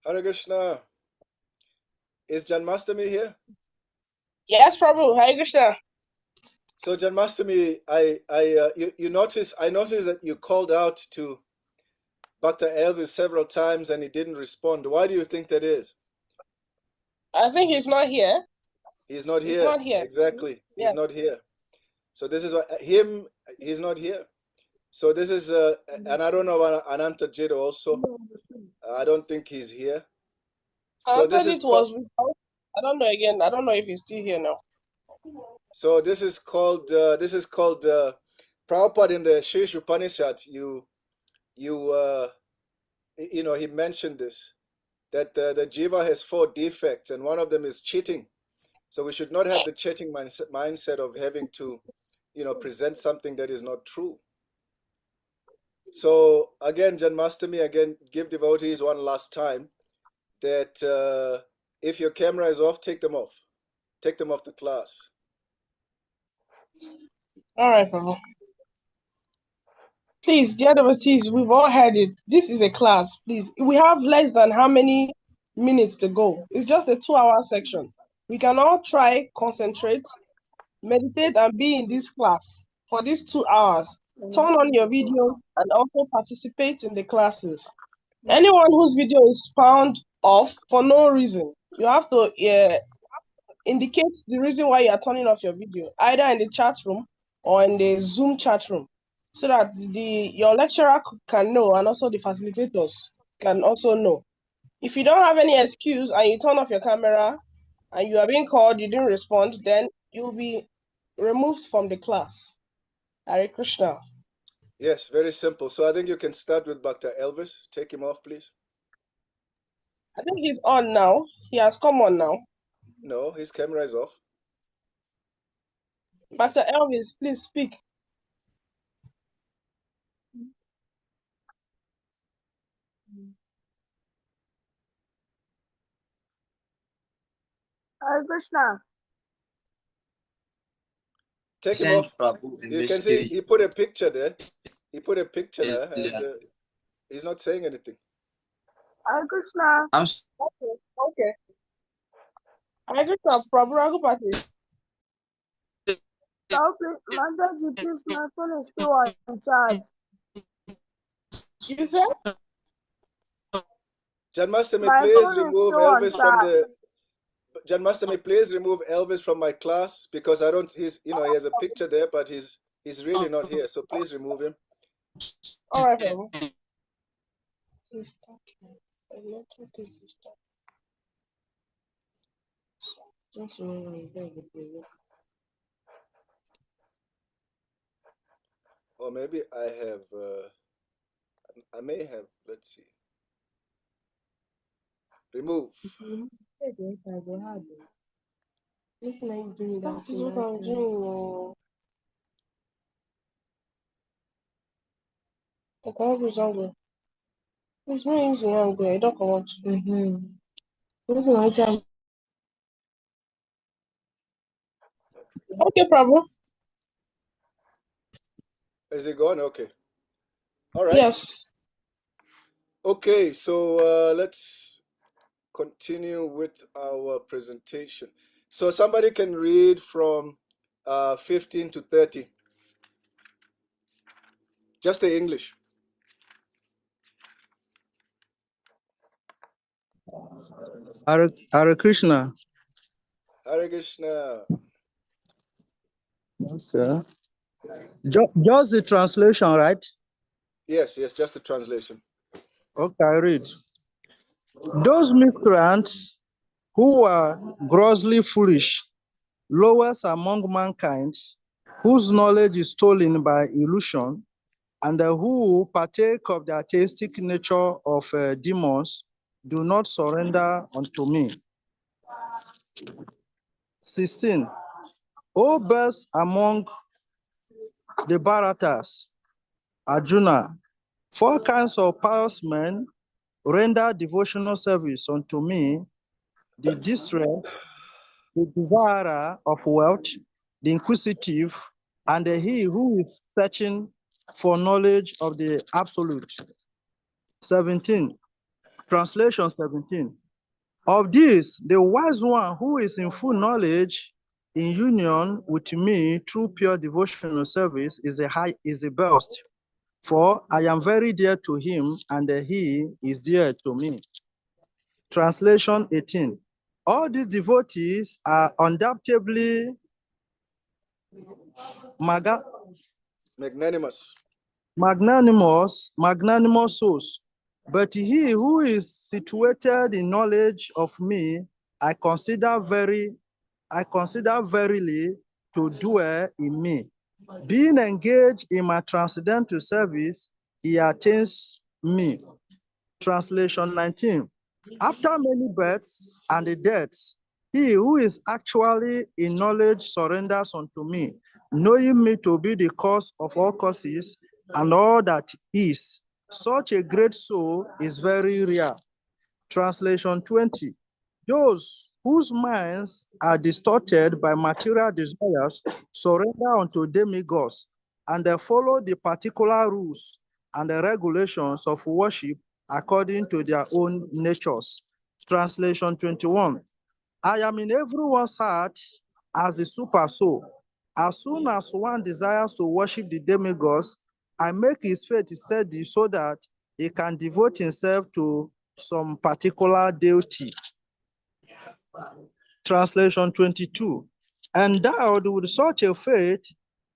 Hare Krishna. Is Janmastami here?
Yes, Prabhu. Hare Krishna.
So Janmastami, you notice, I noticed that you called out to Dr. Elvis several times and he didn't respond. Why do you think that is?
I think he's not here.
He's not here.
He's not here.
Exactly.
Yeah.
He's not here. So this is what he's not here. So this is and I don't know about Ananta Jid also. I don't think he's here. So this is
was I don't know again. I don't know if he's still here now.
so this is called Prabhupada in the Shrish Upanishad. You know, he mentioned this, that the jiva has 4 defects and one of them is cheating. So we should not have the cheating mindset of having to, you know, present something that is not true. So again, Janmastami, again, give devotees one last time that if your camera is off, take them off. Take them off the class.
All right, Prabhu. Please, dear devotees, we've all heard it. This is a class. Please, we have less than how many minutes to go? It's just a 2-hour section. We can all try, concentrate, meditate, and be in this class for these 2 hours. Turn on your video and also participate in the classes. Anyone whose video is found off for no reason, you have to indicate the reason why you are turning off your video, either in the chat room or in the Zoom chat room, so that your lecturer can know and also the facilitators can also know. If you don't have any excuse and you turn off your camera and you are being called, you didn't respond, then you'll be removed from the class. Hare Krishna.
Yes, very simple. So I think you can start with Dr. Elvis. Take him off, please.
I think he's on now. He has come on now.
No, his camera is off.
Dr. Elvis, please speak.
Hare Krishna.
Take him off. You can see he put a picture there. He put a picture there and he's not saying anything.
Hare Krishna.
Okay. Hare Krishna, Prabhu Raghupati.
Mother, please, my phone is still on charge.
You said?
Janmastami,
My
please
phone is
remove
still on
Elvis from
charge.
John Master, may please remove Elvis from my class, because I don't. He's, he has a picture there, but he's really not here. So please remove him.
All right, Prabhu.
Or maybe I have. I may have. Let's see. Remove.
That is what I'm doing. The card is angry. It's not using angry. I don't come out. Okay, Prabhu.
Is it gone? Okay. All right.
Yes.
Okay, so let's continue with our presentation. So somebody can read from 15 to 30. Just the English.
Hare Krishna.
Hare Krishna.
Okay. Just the translation, right?
Yes, just the translation.
Okay, I read. Those miscreants who are grossly foolish, lowest among mankind, whose knowledge is stolen by illusion, and who partake of the atheistic nature of demons, do not surrender unto me. 16. O best among the Bharatas, Arjuna, 4 kinds of pious men render devotional service unto me: the distressed, the desirer of wealth, the inquisitive, and he who is searching for knowledge of the absolute. 17. Translation 17. Of this, the wise one who is in full knowledge, in union with me through pure devotional service, is the best. For I am very dear to him, and he is dear to me. Translation 18. All these devotees are undoubtedly
Magnanimous.
Magnanimous souls. But he who is situated in knowledge of me, I consider verily to dwell in me. Being engaged in my transcendental service, he attains me. Translation 19. After many births and deaths, he who is actually in knowledge surrenders unto me, knowing me to be the cause of all causes and all that is. Such a great soul is very rare. Translation 20. Those whose minds are distorted by material desires surrender unto demigods, and they follow the particular rules and the regulations of worship according to their own natures. Translation 21. I am in everyone's heart as the super soul. As soon as one desires to worship the demigods, I make his faith steady so that he can devote himself to some particular deity. Translation 22. Endowed with such a faith,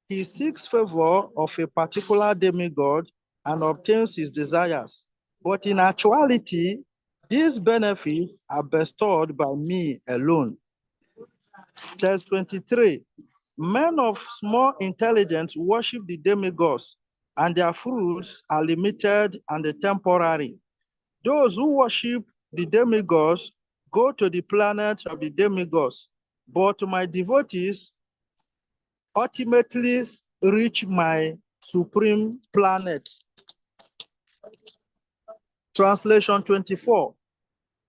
he seeks favor of a particular demigod and obtains his desires. But in actuality, these benefits are bestowed by me alone. Text 23. Men of small intelligence worship the demigods, and their fruits are limited and temporary. Those who worship the demigods go to the planet of the demigods, but my devotees ultimately reach my supreme planet. Translation 24.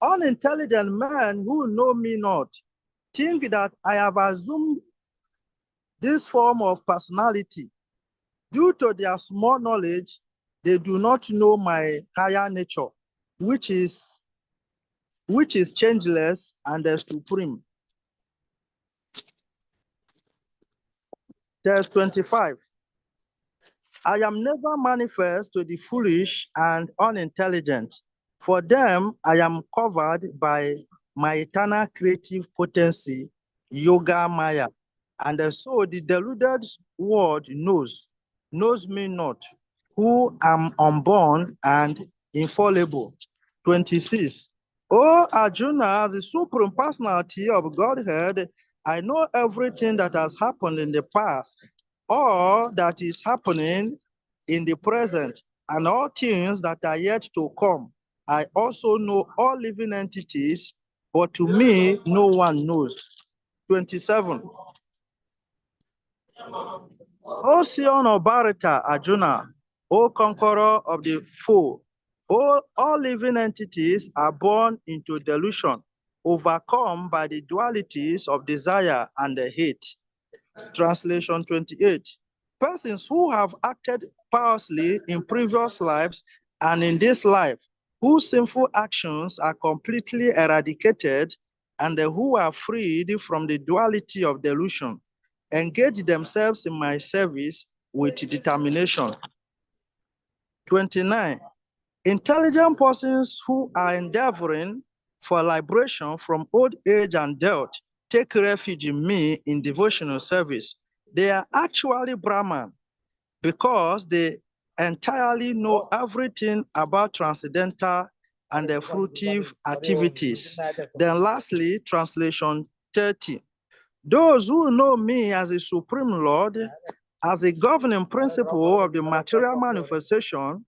Unintelligent men who know me not think that I have assumed this form of personality. Due to their small knowledge, they do not know my higher nature, which is changeless and supreme. Verse 25. I am never manifest to the foolish and unintelligent. For them, I am covered by my eternal creative potency, Yoga Maya. And so the deluded world knows me not, who am unborn and infallible. 26. O Arjuna, the supreme personality of Godhead, I know everything that has happened in the past, all that is happening in the present, and all things that are yet to come. I also know all living entities, but to me, no one knows. 27. O Sion of Bharata, Arjuna, O conqueror of the foe, all living entities are born into delusion, overcome by the dualities of desire and hate. Translation 28. Persons who have acted piously in previous lives and in this life, whose sinful actions are completely eradicated and who are freed from the duality of delusion, engage themselves in my service with determination. 29. Intelligent persons who are endeavoring for liberation from old age and death take refuge in me in devotional service. They are actually Brahman because they entirely know everything about transcendental and the fruitive activities. Then lastly, translation 30. Those who know me as a supreme Lord, as a governing principle of the material manifestation,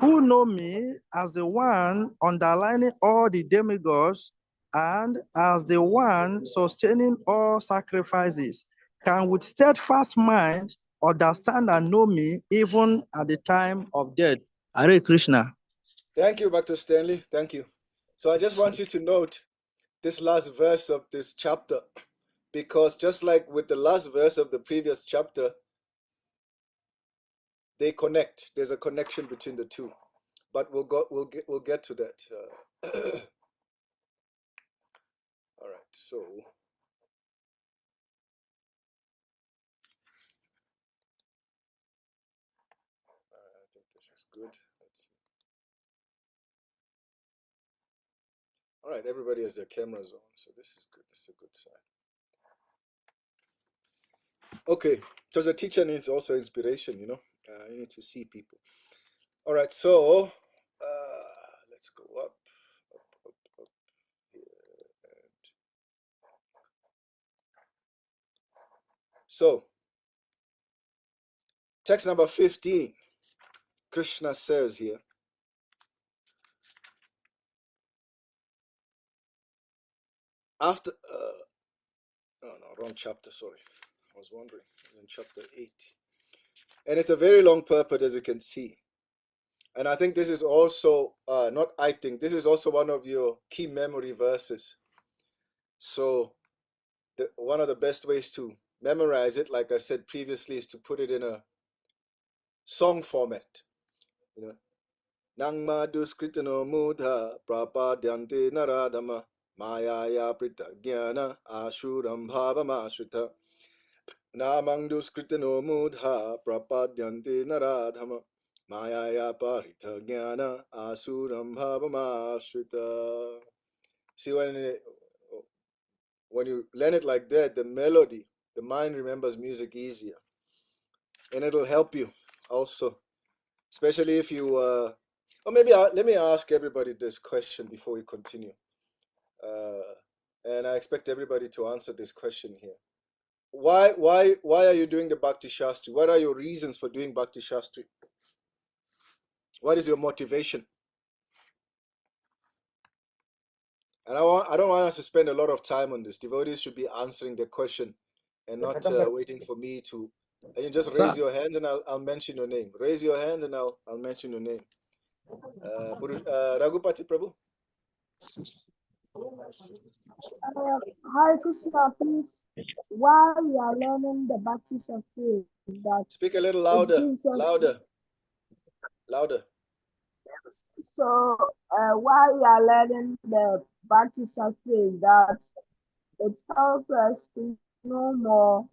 who know me as the one underlining all the demigods and as the one sustaining all sacrifices, can with steadfast mind understand and know me even at the time of death. Hare Krishna.
Thank you, Dr. Stanley. Thank you. So I just want you to note this last verse of this chapter, because just like with the last verse of the previous chapter, they connect. There's a connection between the two, but we'll get to that. All right. So I think this is good. All right. Everybody has their cameras on, so this is good. This is a good sign. Okay, because a teacher needs also inspiration, you need to see people. All right, so let's go up here. And so, text number 15, Krishna says here, after, oh no, wrong chapter, sorry. I was wondering, in chapter 8. And it's a very long purport, as you can see. And I think this is also, this is also one of your key memory verses. So, one of the best ways to memorize it, like I said previously, is to put it in a song format. Nang madhuskritano mudha prapadyante naradama mayaya pritagyana ashuram bhavamashruta. Namang duskritano mudha prapadyante naradama mayaya paritagyana asuram bhavamashruta. See, when you learn it like that, the melody, the mind remembers music easier. And it'll help you also, especially if you, or maybe let me ask everybody this question before we continue. And I expect everybody to answer this question here. Why are you doing the Bhakti Sastri? What are your reasons for doing Bhakti Sastri? What is your motivation? And I don't want us to spend a lot of time on this. Devotees should be answering the question and not waiting for me to. And you just raise your hand and I'll mention your name. Raise your hand and I'll mention your name. Raghupati Prabhu.
Hare Krishna, please. While we are learning the Bhakti Sastri, that
Speak a little louder, louder.
So while we are learning the Bhakti Sastri, that it helps us to know more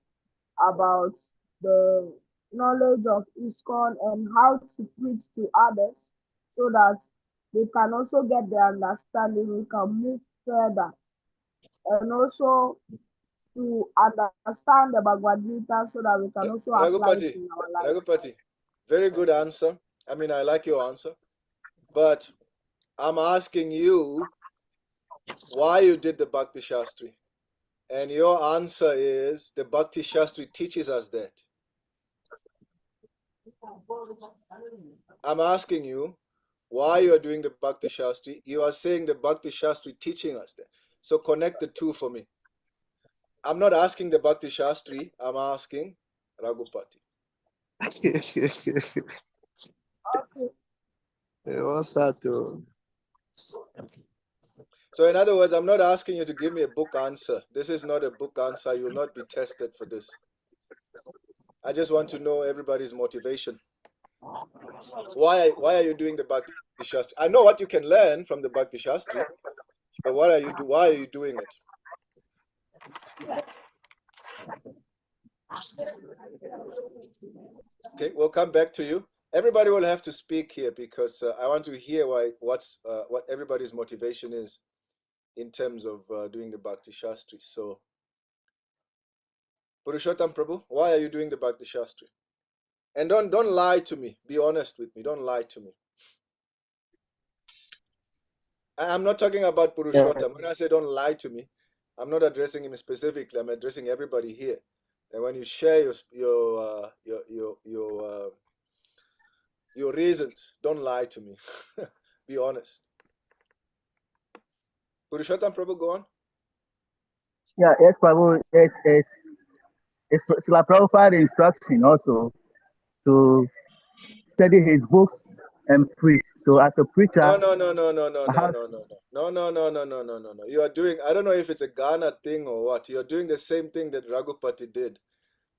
about the knowledge of ISKCON and how to preach to others so that they can also get the understanding, we can move further and also to understand the Bhagavad Gita so that we can also apply it in our life.
Ragupati, very good answer. I mean, I like your answer, but I'm asking you why you did the Bhakti Sastri. And your answer is the Bhakti Sastri teaches us that. I'm asking you why you are doing the Bhakti Shastri. You are saying the Bhakti Shastri teaching us that. So connect the two for me. I'm not asking the Bhakti Shastri, I'm asking Raghupati.
What's that?
So in other words, I'm not asking you to give me a book answer. This is not a book answer. You'll not be tested for this. I just want to know everybody's motivation. Why are you doing the Bhakti Shastri? I know what you can learn from the Bhakti Shastri, but why are you doing it? Okay, we'll come back to you. Everybody will have to speak here because I want to hear what everybody's motivation is in terms of doing the Bhakti Shastri. So, Purushottam Prabhu, why are you doing the Bhakti Shastri? And don't lie to me. Be honest with me. Don't lie to me. I'm not talking about Purushottam. When I say don't lie to me, I'm not addressing him specifically. I'm addressing everybody here. And when you share your reasons, don't lie to me. Be honest. Purushottam Prabhu, go on.
Yeah, yes, Prabhu. It's Srila Prabhupada instruction also to study his books and preach. So as a preacher,
No. You are doing, I don't know if it's a Ghana thing or what. You're doing the same thing that Raghupati did.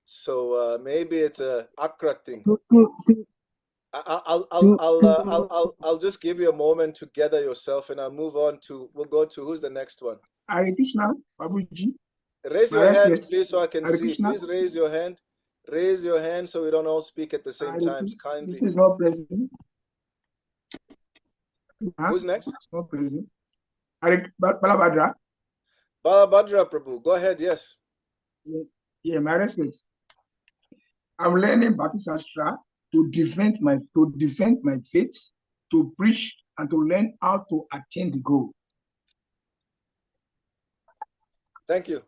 So maybe it's a Accra thing. I'll just give you a moment to gather yourself, and I'll move on to. We'll go to who's the next one.
Hare Krishna, Babuji.
Raise
My
your hand,
respect.
please, so I can
Hare
see.
Krishna.
Please raise your hand. Raise your hand so we don't all speak at the same times. Kindly.
This is not present.
Who's next?
It's not present. Balabhadra.
Balabhadra Prabhu, go ahead. Yes.
Yeah, my respect. I'm learning Bhakti Sastra to defend my faith, to preach, and to learn how to attain the goal.
Thank you.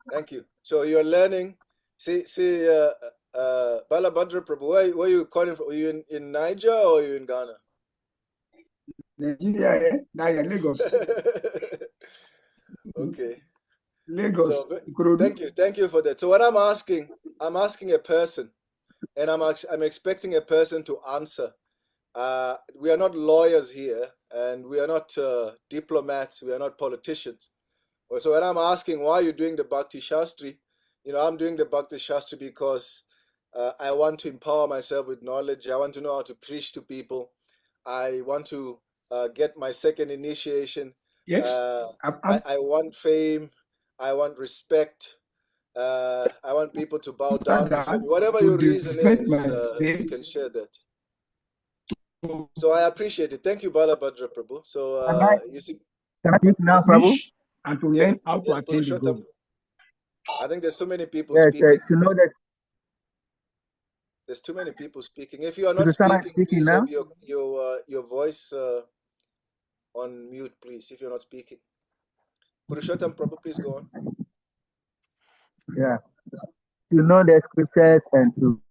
Thank you. So you're learning. See, Balabhadra Prabhu, where are you calling from? Are you in Niger or are you in Ghana?
Nigeria, Lagos.
Okay.
Lagos.
So, thank you for that. So what I'm asking a person, and I'm expecting a person to answer. We are not lawyers here, and we are not diplomats. We are not politicians. So when I'm asking why you're doing the Bhakti Shastri, I'm doing the Bhakti Shastri because I want to empower myself with knowledge. I want to know how to preach to people. I want to get my second initiation.
Yes.
I want fame. I want respect. I want people to bow down before me. Whatever your reason is, you can share that. So I appreciate it. Thank you, Balabhadra Prabhu. So you see,
can I speak now, Prabhu?
And to learn how to attain the goal.
I think there's so many people
Yes,
speaking.
to know that
there's too many people speaking. If you are not speaking, please
now?
have your voice on mute, please. If you're not speaking, Purushottam Prabhu, please go on.
Yeah, to know the scriptures and to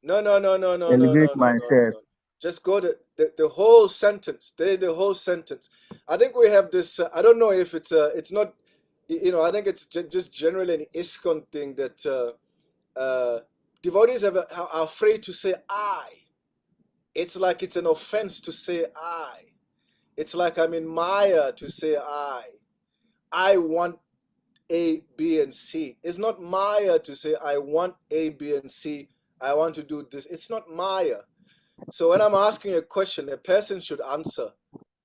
elevate myself.
Just go the whole sentence. The whole sentence. I think we have this. I don't know if it's not. I think it's just generally an ISKCON thing that devotees are afraid to say I. It's like it's an offense to say I. It's like I'm in Maya to say I. I want A, B, and C. It's not Maya to say I want A, B, and C. I want to do this. It's not Maya. So when I'm asking a question, a person should answer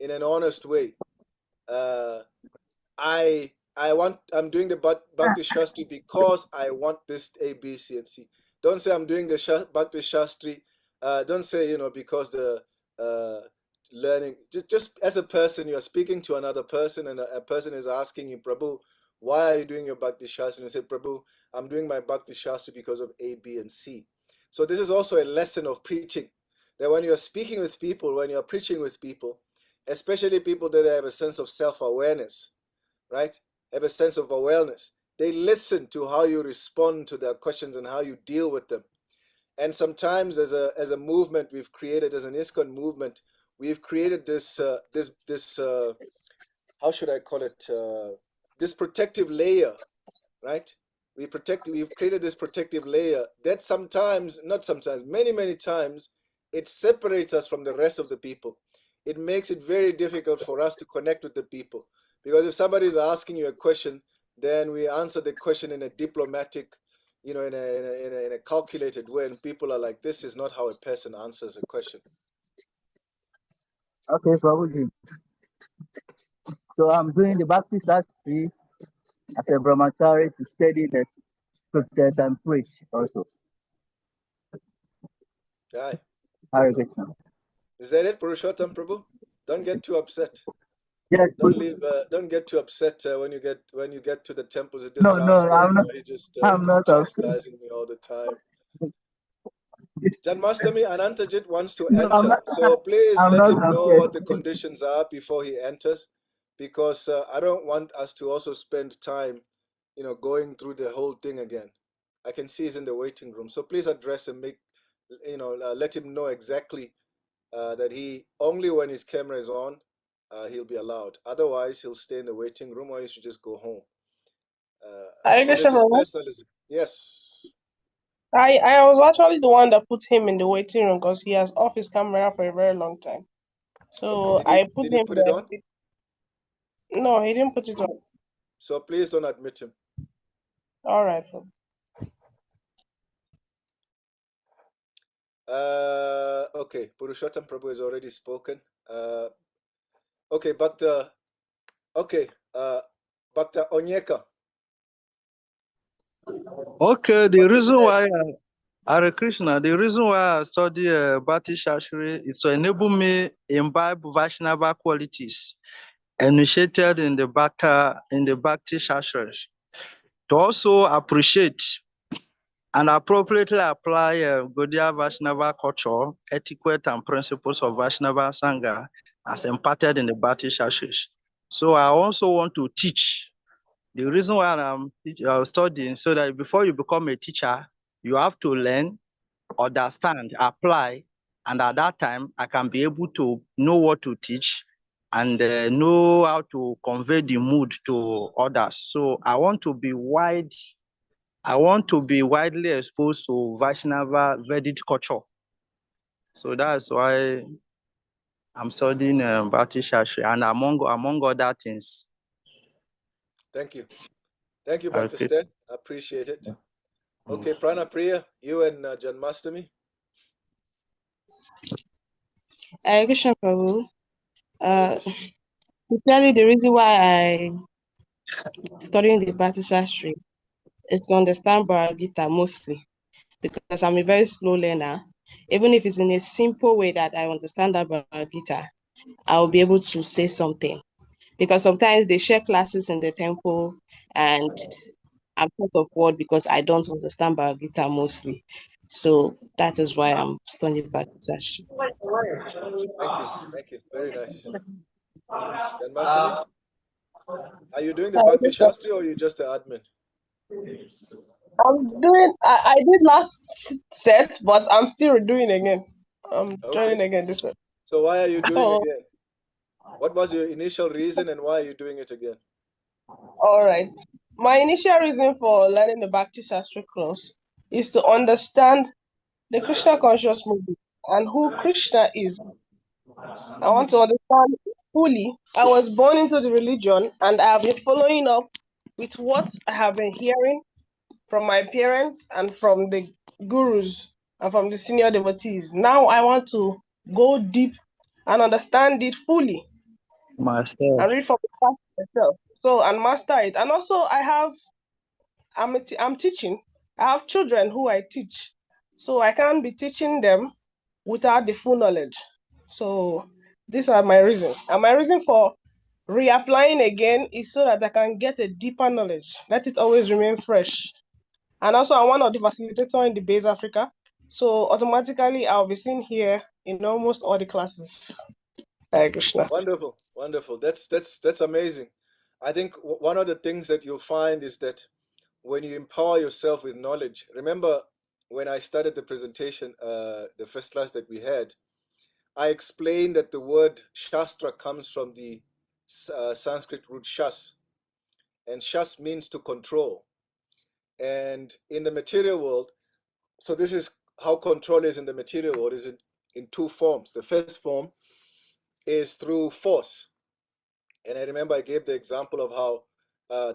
in an honest way. I'm doing the Bhakti Shastri because I want this A, B, C, and C. Don't say I'm doing the Bhakti Shastri. Don't say because learning, just as a person, you're speaking to another person, and a person is asking you, Prabhu, why are you doing your Bhakti Shastri? And you say, Prabhu, I'm doing my Bhakti Shastri because of A, B, and C. So this is also a lesson of preaching, that when you're speaking with people, when you're preaching with people, especially people that have a sense of self-awareness, right? Have a sense of awareness. They listen to how you respond to their questions and how you deal with them. And sometimes, as a movement we've created, as an ISKCON movement, we've created this how should I call it, this protective layer, right? We've created this protective layer that sometimes, not sometimes, many times, it separates us from the rest of the people. It makes it very difficult for us to connect with the people, because if somebody is asking you a question, then we answer the question in a diplomatic, in a calculated way, and people are like, this is not how a person answers a question.
Okay, Prabhuji. So I'm doing the Bhakti Sastri as a brahmachari to study the scriptures and preach also.
Right.
Hare Krishna.
Is that it, Purushottam Prabhu? Don't get too upset.
Yes.
Don't get too upset when you get to the temples. This
No,
rascal,
I'm not.
he just
I'm not upset.
chastising me all the time. Janmastami, Anantajit wants to
No,
enter, so please
I'm
let
not
him know
upset.
what the conditions are before he enters, because I don't want us to also spend time, going through the whole thing again. I can see he's in the waiting room, so please address him. Let him know exactly that he only when his camera is on, he'll be allowed. Otherwise, he'll stay in the waiting room, or he should just go home.
Hare
So this
Krishna,
is
Prabhu.
personalism. Yes.
I was actually the one that put him in the waiting room because he has off his camera for a very long time. So
Okay.
I put
Did he
him
put it
there.
on?
No, he didn't put it on.
So please don't admit him.
All right. Prabhu.
Okay, Purushottam Prabhu has already spoken. Okay, but Onyeka.
Okay, the
Bhakti
reason
Vinay.
why Hare Krishna, the reason why I study Bhakti Sastri is to enable me imbibe Vaishnava qualities initiated in the Bhakti Sastras, to also appreciate and appropriately apply Gaudiya Vaishnava culture, etiquette, and principles of Vaishnava Sangha as imparted in the Bhakti Sastras. So I also want to teach. The reason why I'm studying, so that before you become a teacher, you have to learn, understand, apply, and at that time, I can be able to know what to teach and know how to convey the mood to others. So I want to be widely exposed to Vaishnava Vedic culture. So that's why I'm studying Bhakti Sastri, and among other things.
Thank you. Thank you, Bhakti
Okay.
Sted. Appreciate it. Okay, Prana Priya, you and Janmastami.
Hare Krishna, Prabhu.
Hare Krishna.
To tell you the reason why I studying the Bhakti Sastri is to understand Bhagavad Gita mostly, because I'm a very slow learner. Even if it's in a simple way that I understand that Bhagavad Gita, I'll be able to say something. Because sometimes they share classes in the temple and I'm short of word because I don't understand Bhagavad Gita mostly. So that is why I'm studying Bhakti Sastri.
Thank you. Thank you. Very nice. Janmastami, are you doing the
Hare
Bhakti
Krishna.
Shastri, or are you just the admin?
I did last set, but I'm still doing again. I'm
Okay.
joining again this one.
So why are you doing
Oh,
again? What was your initial reason, and why are you doing it again?
all right. My initial reason for learning the Bhakti Sastri course is to understand the Krishna conscious movement and who Krishna is. I want to understand fully. I was born into the religion and I have been following up with what I have been hearing from my parents and from the gurus and from the senior devotees. Now I want to go deep and understand it fully
Myself.
and read from the past myself. So and master it. And also I'm teaching. I have children who I teach. So I can't be teaching them without the full knowledge. So These are my reasons. And my reason for reapplying again is so that I can get a deeper knowledge. Let it always remain fresh. And also, I'm one of the facilitators in the Base Africa. So automatically, I'll be seen here in almost all the classes. Hare Krishna.
Wonderful, wonderful. That's amazing. I think one of the things that you'll find is that when you empower yourself with knowledge, remember when I started the presentation, the first class that we had, I explained that the word Shastra comes from the Sanskrit root shas, and shas means to control. And in the material world, so this is how control is in the material world, is in two forms. The first form is through force. And I remember I gave the example of how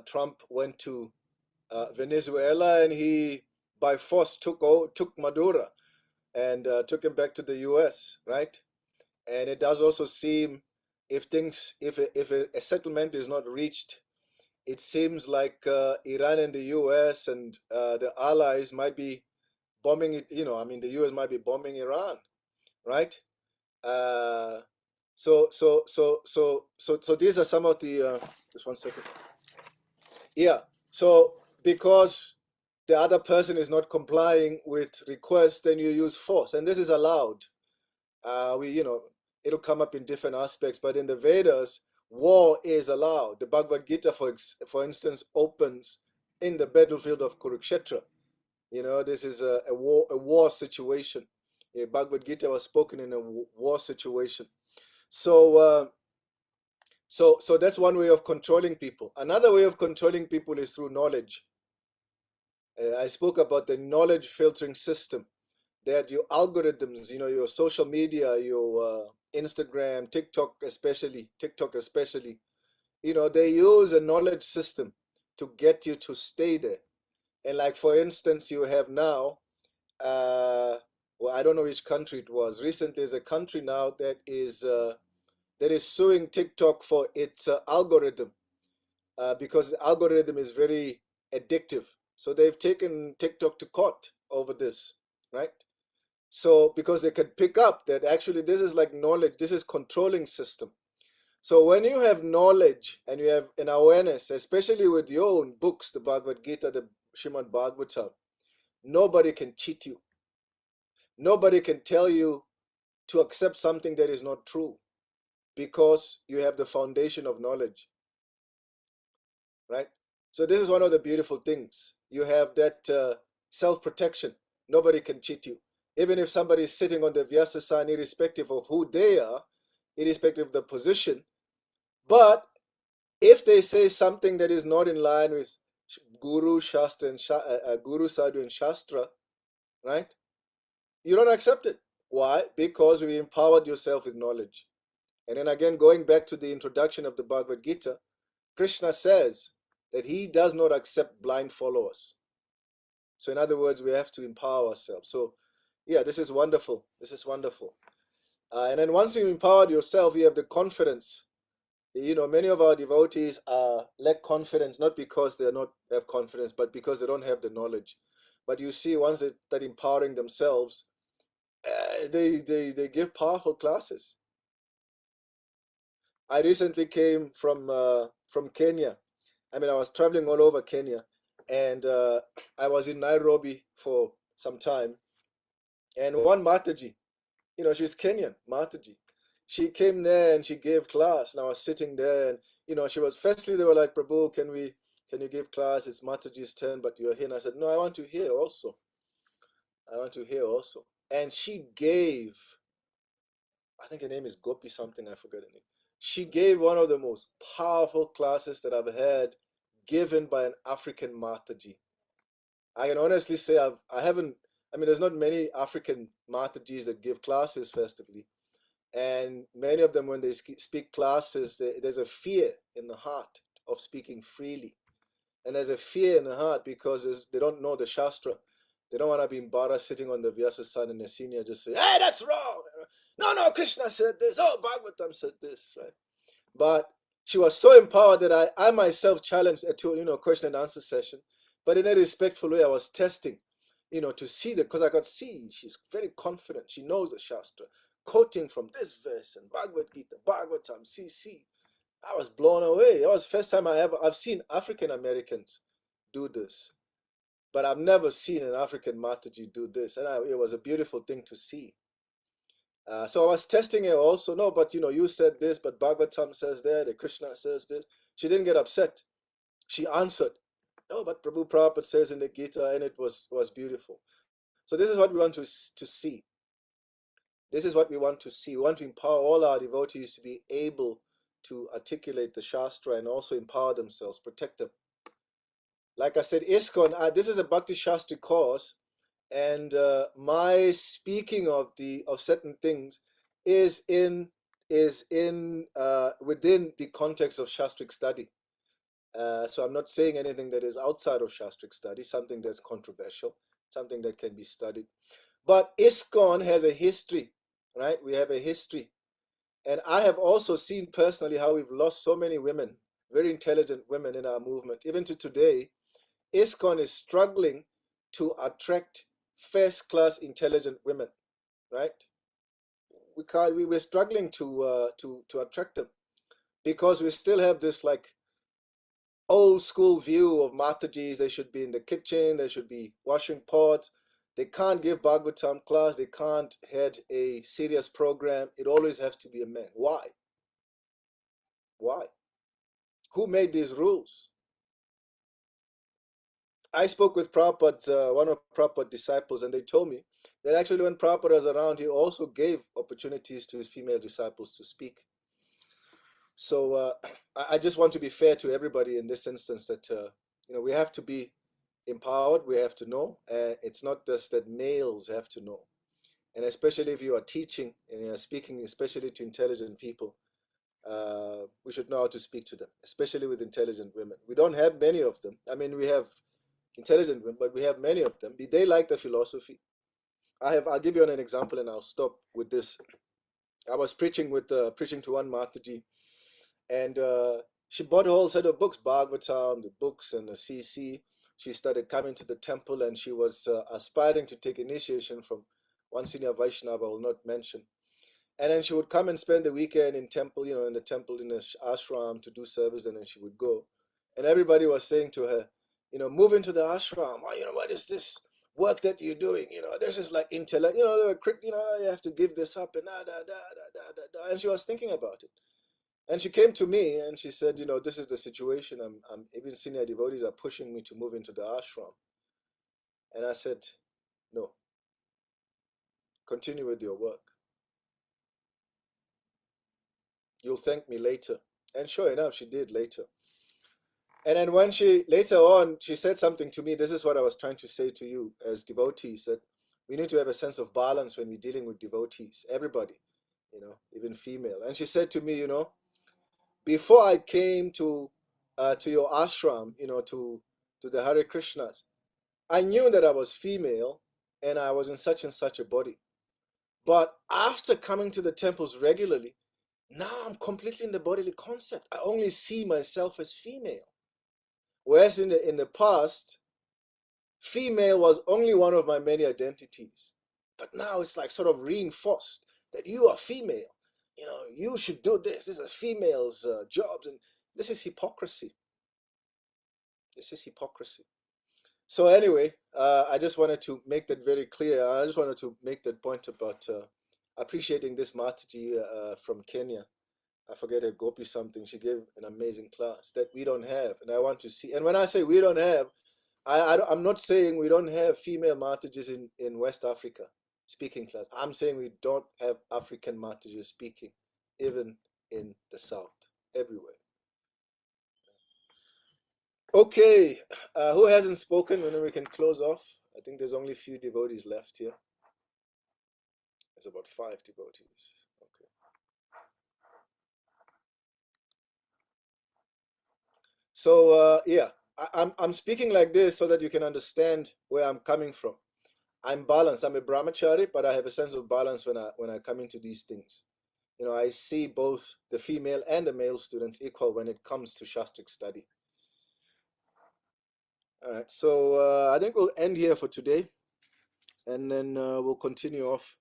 Trump went to Venezuela and he by force took Maduro and took him back to the US, right? And it does also seem if a settlement is not reached, it seems like Iran and the US and the allies might be bombing it. I mean, the US might be bombing Iran, right? Uh, so these are some of the. Just 1 second. Yeah. So because the other person is not complying with requests, then you use force, and this is allowed. It'll come up in different aspects, but in the Vedas, war is allowed. The Bhagavad Gita, for instance, opens in the battlefield of Kurukshetra. This is a war situation. Bhagavad Gita was spoken in a war situation. So that's one way of controlling people. Another way of controlling people is through knowledge. I spoke about the knowledge filtering system, that your algorithms, your social media, your Instagram, TikTok especially, they use a knowledge system to get you to stay there. And like, for instance, you have now, well, I don't know which country it was. Recently, there's a country now that is suing TikTok for its algorithm, because the algorithm is very addictive. So they've taken TikTok to court over this, right? So because they can pick up that actually this is like knowledge, this is controlling system. So when you have knowledge and you have an awareness, especially with your own books, the Bhagavad Gita, the Srimad Bhagavatam, nobody can cheat you. Nobody can tell you to accept something that is not true, because you have the foundation of knowledge, right? So this is one of the beautiful things. You have that self-protection. Nobody can cheat you. Even if somebody is sitting on the Vyasasana, irrespective of who they are, irrespective of the position, but if they say something that is not in line with Guru, Shastra, and Guru, Sadhu, and Shastra, right? You don't accept it. Why? Because we empowered yourself with knowledge. And then again, going back to the introduction of the Bhagavad Gita, Krishna says that he does not accept blind followers. So in other words, we have to empower ourselves. So yeah, this is wonderful. This is wonderful. And then once you empowered yourself, you have the confidence. Many of our devotees lack confidence, not because they not have confidence, but because they don't have the knowledge. But you see, once they start empowering themselves, they give powerful classes. I recently came from Kenya. I mean, I was traveling all over Kenya, and I was in Nairobi for some time. And one Mataji, she's Kenyan, Mataji. She came there and she gave class, and I was sitting there, and she was, firstly they were like, Prabhu, can you give class? It's Mataji's turn, but you're here. And I said, no, I want to hear also. And she gave, I think her name is Gopi something, I forgot her name. She gave one of the most powerful classes that I've had given by an African Mataji. I can honestly say there's not many African Matajis that give classes festively. And many of them, when they speak classes, there's a fear in the heart of speaking freely. And there's a fear in the heart because they don't know the Shastra. They don't want to be embarrassed sitting on the Vyasasana and the senior just say, hey, that's wrong. No, Krishna said this. Oh, Bhagavatam said this, right? But she was so empowered that I myself challenged her to, question and answer session. But in a respectful way, I was testing, to see that, because I could see she's very confident. She knows the Shastra. quoting from this verse and Bhagavad Gita, Bhagavatam, CC. I was blown away. It was the first time I've seen African Americans do this, but I've never seen an African Mataji do this, and it was a beautiful thing to see. So I was testing her also. No, but you said this, but Bhagavatam says that, the Krishna says this. She didn't get upset. She answered, no, but Prabhu Prabhupada says in the Gita, and it was beautiful. So this is what we want to see. This is what we want to see. We want to empower all our devotees to be able to articulate the Shastra and also empower themselves, protect them. Like I said, ISKCON, this is a Bhakti Sastri course, and my speaking of certain things is within the context of Shastric study. So I'm not saying anything that is outside of Shastric study, something that's controversial, something that can be studied. But ISKCON has a history, right? We have a history. And I have also seen personally how we've lost so many women, very intelligent women in our movement. Even to today, ISKCON is struggling to attract first-class intelligent women, right? We're struggling to attract them because we still have this like old school view of Matajis. They should be in the kitchen, they should be washing pots. They can't give Bhagavatam class, they can't head a serious program. It always has to be a man. Why? Why? Who made these rules? I spoke with Prabhupada, one of Prabhupada's disciples, and they told me that actually when Prabhupada was around, he also gave opportunities to his female disciples to speak. So I just want to be fair to everybody in this instance that we have to be empowered, we have to know. It's not just that males have to know. And especially if you are teaching and you are speaking, especially to intelligent people, we should know how to speak to them, especially with intelligent women. We don't have many of them. I mean, we have intelligent women, but we have many of them. They like the philosophy. I'll give you an example and I'll stop with this. I was preaching to one Mataji, and she bought a whole set of books, Bhagavatam, the books, and the CC. She started coming to the temple, and she was aspiring to take initiation from one senior Vaishnava I will not mention. And then she would come and spend the weekend in temple, in the temple, in the ashram to do service, and then she would go. And everybody was saying to her, move into the ashram. What is this work that you're doing? This is like intellect. You have to give this up and da da da da da da. And she was thinking about it. And she came to me and she said, this is the situation. I'm even senior devotees are pushing me to move into the ashram. And I said, no, continue with your work. You'll thank me later. And sure enough, she did later. And then when later on, she said something to me. This is what I was trying to say to you as devotees, that we need to have a sense of balance when we're dealing with devotees, everybody, even female. And she said to me, before I came to your ashram, to the Hare Krishnas, I knew that I was female and I was in such and such a body. But after coming to the temples regularly, now I'm completely in the bodily concept. I only see myself as female. Whereas in the past, female was only one of my many identities. But now it's like sort of reinforced that you are female. You should do this. This is a female's jobs. And this is hypocrisy. This is hypocrisy. So anyway, I just wanted to make that very clear. I just wanted to make that point about appreciating this Mataji from Kenya. I forget her Gopi something. She gave an amazing class that we don't have, and I want to see. And when I say we don't have, I'm not saying we don't have female Matajis in West Africa speaking class. I'm saying we don't have African Matajis speaking, even in the South, everywhere. Okay, who hasn't spoken? And then we can close off. I think there's only a few devotees left here. There's about 5 devotees. Okay. So yeah, I'm speaking like this so that you can understand where I'm coming from. I'm balanced. I'm a brahmachari, but I have a sense of balance when I come into these things. I see both the female and the male students equal when it comes to Shastric study. All right, so I think we'll end here for today, and then we'll continue off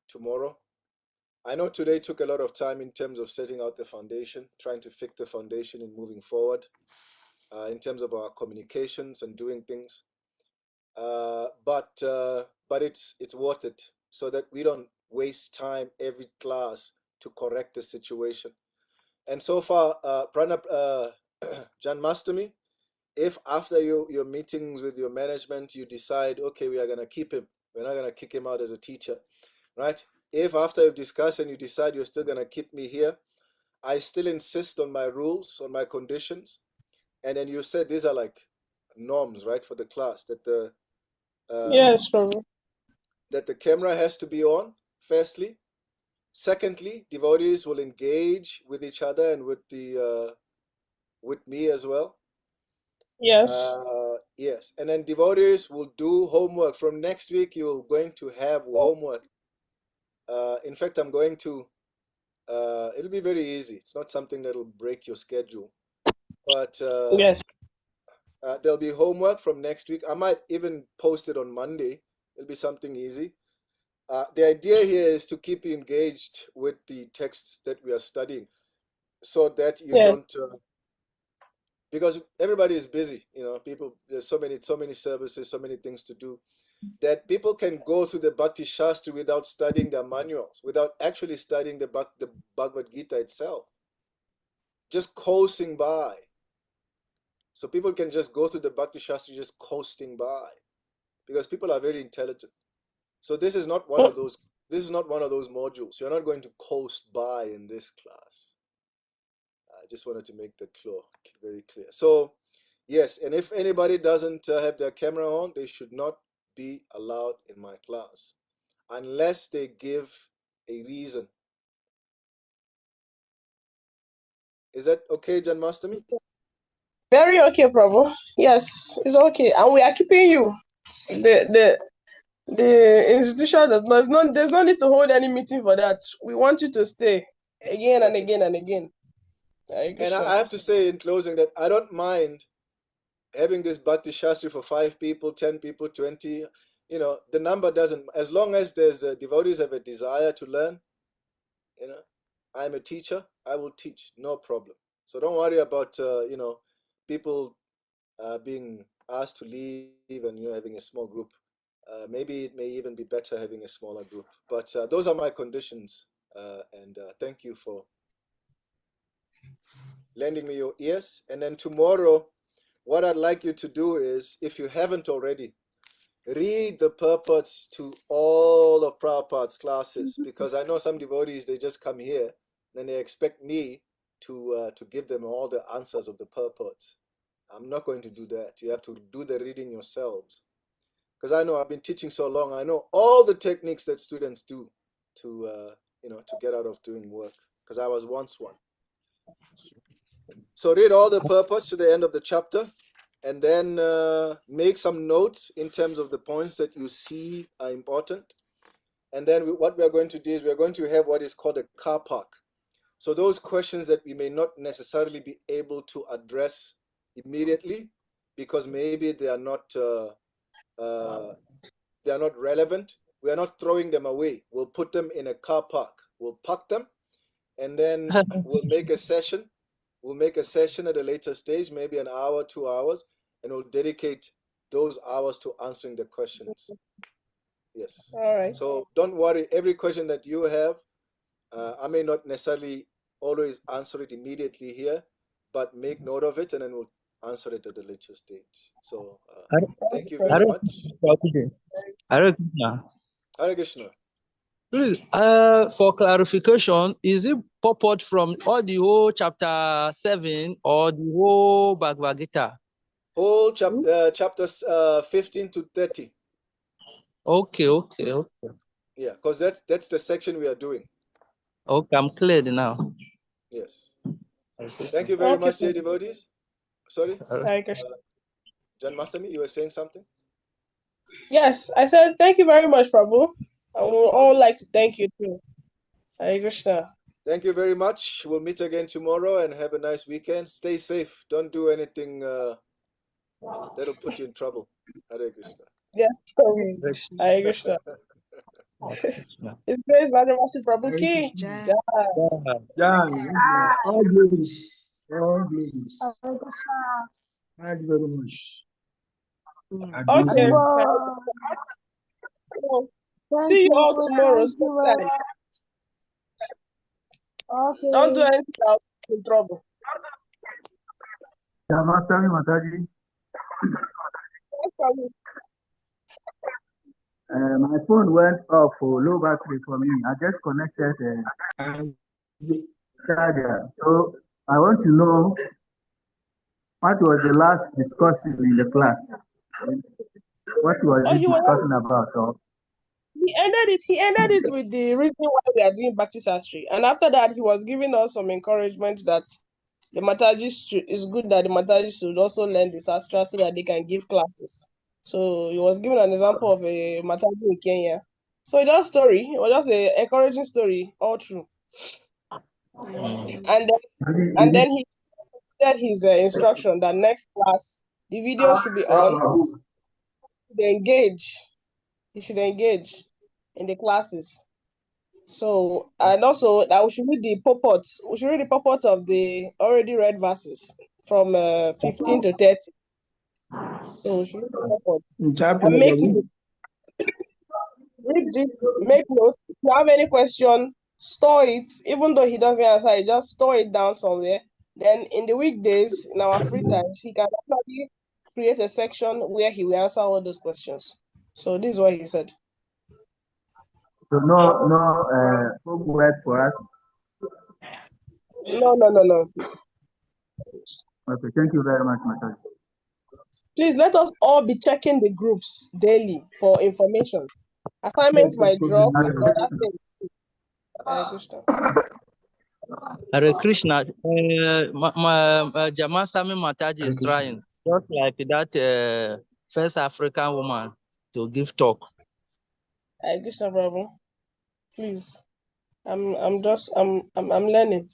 tomorrow. I know today took a lot of time in terms of setting out the foundation, trying to fix the foundation and moving forward in terms of our communications and doing things. But it's worth it so that we don't waste time every class to correct the situation. And so far, Pranab Janmastami, if after your meetings with your management you decide, okay, we are going to keep him, we're not going to kick him out as a teacher, right? If after you've discussed and you decide you're still going to keep me here, I still insist on my rules, on my conditions. And then you said these are like norms, right, for the class, that the
Yes, Prabhu.
that the camera has to be on, firstly. Secondly, devotees will engage with each other and with me as well.
Yes.
Yes, and then devotees will do homework. From next week, you're going to have homework. In fact, I'm going to, it'll be very easy. It's not something that'll break your schedule. But
Yes.
there'll be homework from next week. I might even post it on Monday. It'll be something easy. The idea here is to keep you engaged with the texts that we are studying so that you
Yes.
don't, because everybody is busy, people, there's so many services, so many things to do, that people can go through the Bhakti Sastri without studying their manuals, without actually studying the Bhagavad Gita itself, just coasting by. So people can just go through the Bhakti Sastri just coasting by, because people are very intelligent. So this is not one of those modules. You're not going to coast by in this class. I just wanted to make that very clear. So yes, and if anybody doesn't have their camera on, they should not be allowed in my class unless they give a reason. Is that okay, Janmastami?
Very okay, Prabhu. Yes, it's okay. And we are keeping you. The institution there's no need to hold any meeting for that. We want you to stay again and
Okay.
again and again.
And I have to say in closing that I don't mind having this Bhakti Shastri for 5 people, 10 people, 20. The number doesn't, as long as there's devotees have a desire to learn. I'm a teacher, I will teach, no problem. So don't worry about people being asked to leave and having a small group. Maybe it may even be better having a smaller group. But those are my conditions. And thank you for lending me your ears. And then tomorrow, what I'd like you to do is, if you haven't already, read the purports to all of Prabhupada's classes, because I know some devotees, they just come here and they expect me to give them all the answers of the purports. I'm not going to do that. You have to do the reading yourselves, because I know I've been teaching so long. I know all the techniques that students do to get out of doing work, because I was once one. So read all the purports to the end of the chapter, and then make some notes in terms of the points that you see are important. And then what we are going to do is we are going to have what is called a car park. So those questions that we may not necessarily be able to address immediately, because maybe they are not relevant, we are not throwing them away. We'll put them in a car park. We'll park them, and then we'll make a session. We'll make a session at a later stage, maybe an hour, 2 hours, and we'll dedicate those hours to answering the questions. Yes.
All right.
So don't worry. Every question that you have, I may not necessarily always answer it immediately here, but make note of it, and then we'll answer it at a later stage. So thank you very much.
Hare Krishna.
Hare Krishna.
Please, for clarification, is it purport from all the whole chapter 7 or the whole Bhagavad Gita?
Whole chapters 15 to 30.
Okay.
Yeah, because that's the section we are doing.
Okay, I'm cleared now.
Yes. Thank you very much, dear devotees. Sorry, Janmastami, you were saying something?
Yes, I said thank you very much, Prabhu. I would all like to thank you too. Hare Krishna.
Thank you very much. We'll meet again tomorrow, and have a nice weekend. Stay safe. Don't do anything that'll put you in trouble. Hare Krishna.
Yes, Hare Krishna. His grace by the mercy Prabhu
Hare
Ki.
Krishna.
Jai.
Yeah, all glories. All glories.
Hare Krishna.
Thank you very much.
Okay.
Haribo.
So,
Thank
see you all
you.
tomorrow,
Thank
same
you very
time.
much.
Don't do
Okay.
anything else in trouble.
Namaste, Mataji. My phone went off for low battery for me. I just connected the charger. So I want to know what was the last discussion in the class? What was
Oh,
it discussing about?
he ended it with the reason why we are doing Bhakti Sastri. And after that, he was giving us some encouragement that the Mataji is good that the Mataji should also learn the Sastra so that they can give classes. So he was giving an example of a Mataji in Kenya. So it was story. It was just an encouraging story, all true. And then he said his instruction that next class the video should be on. He should engage in the classes. So, and also that we should read the purport. We should read the purport of the already read verses from 15 to 30. So we should read the purport and make notes. If you have any question, store it. Even though he doesn't answer it, just store it down somewhere. Then in the weekdays, in our free times, he can actually create a section where he will answer all those questions. So this is what he said.
So no homework for us.
No.
Okay, thank you very much, Mataji.
Please let us all be checking the groups daily for information. Assignment might drop and other things. Hare Krishna.
Hare Krishna. Jama Sami Mataji is trying, just like that first African woman, to give talk.
Hare Krishna, Prabhu. Please. I'm learning.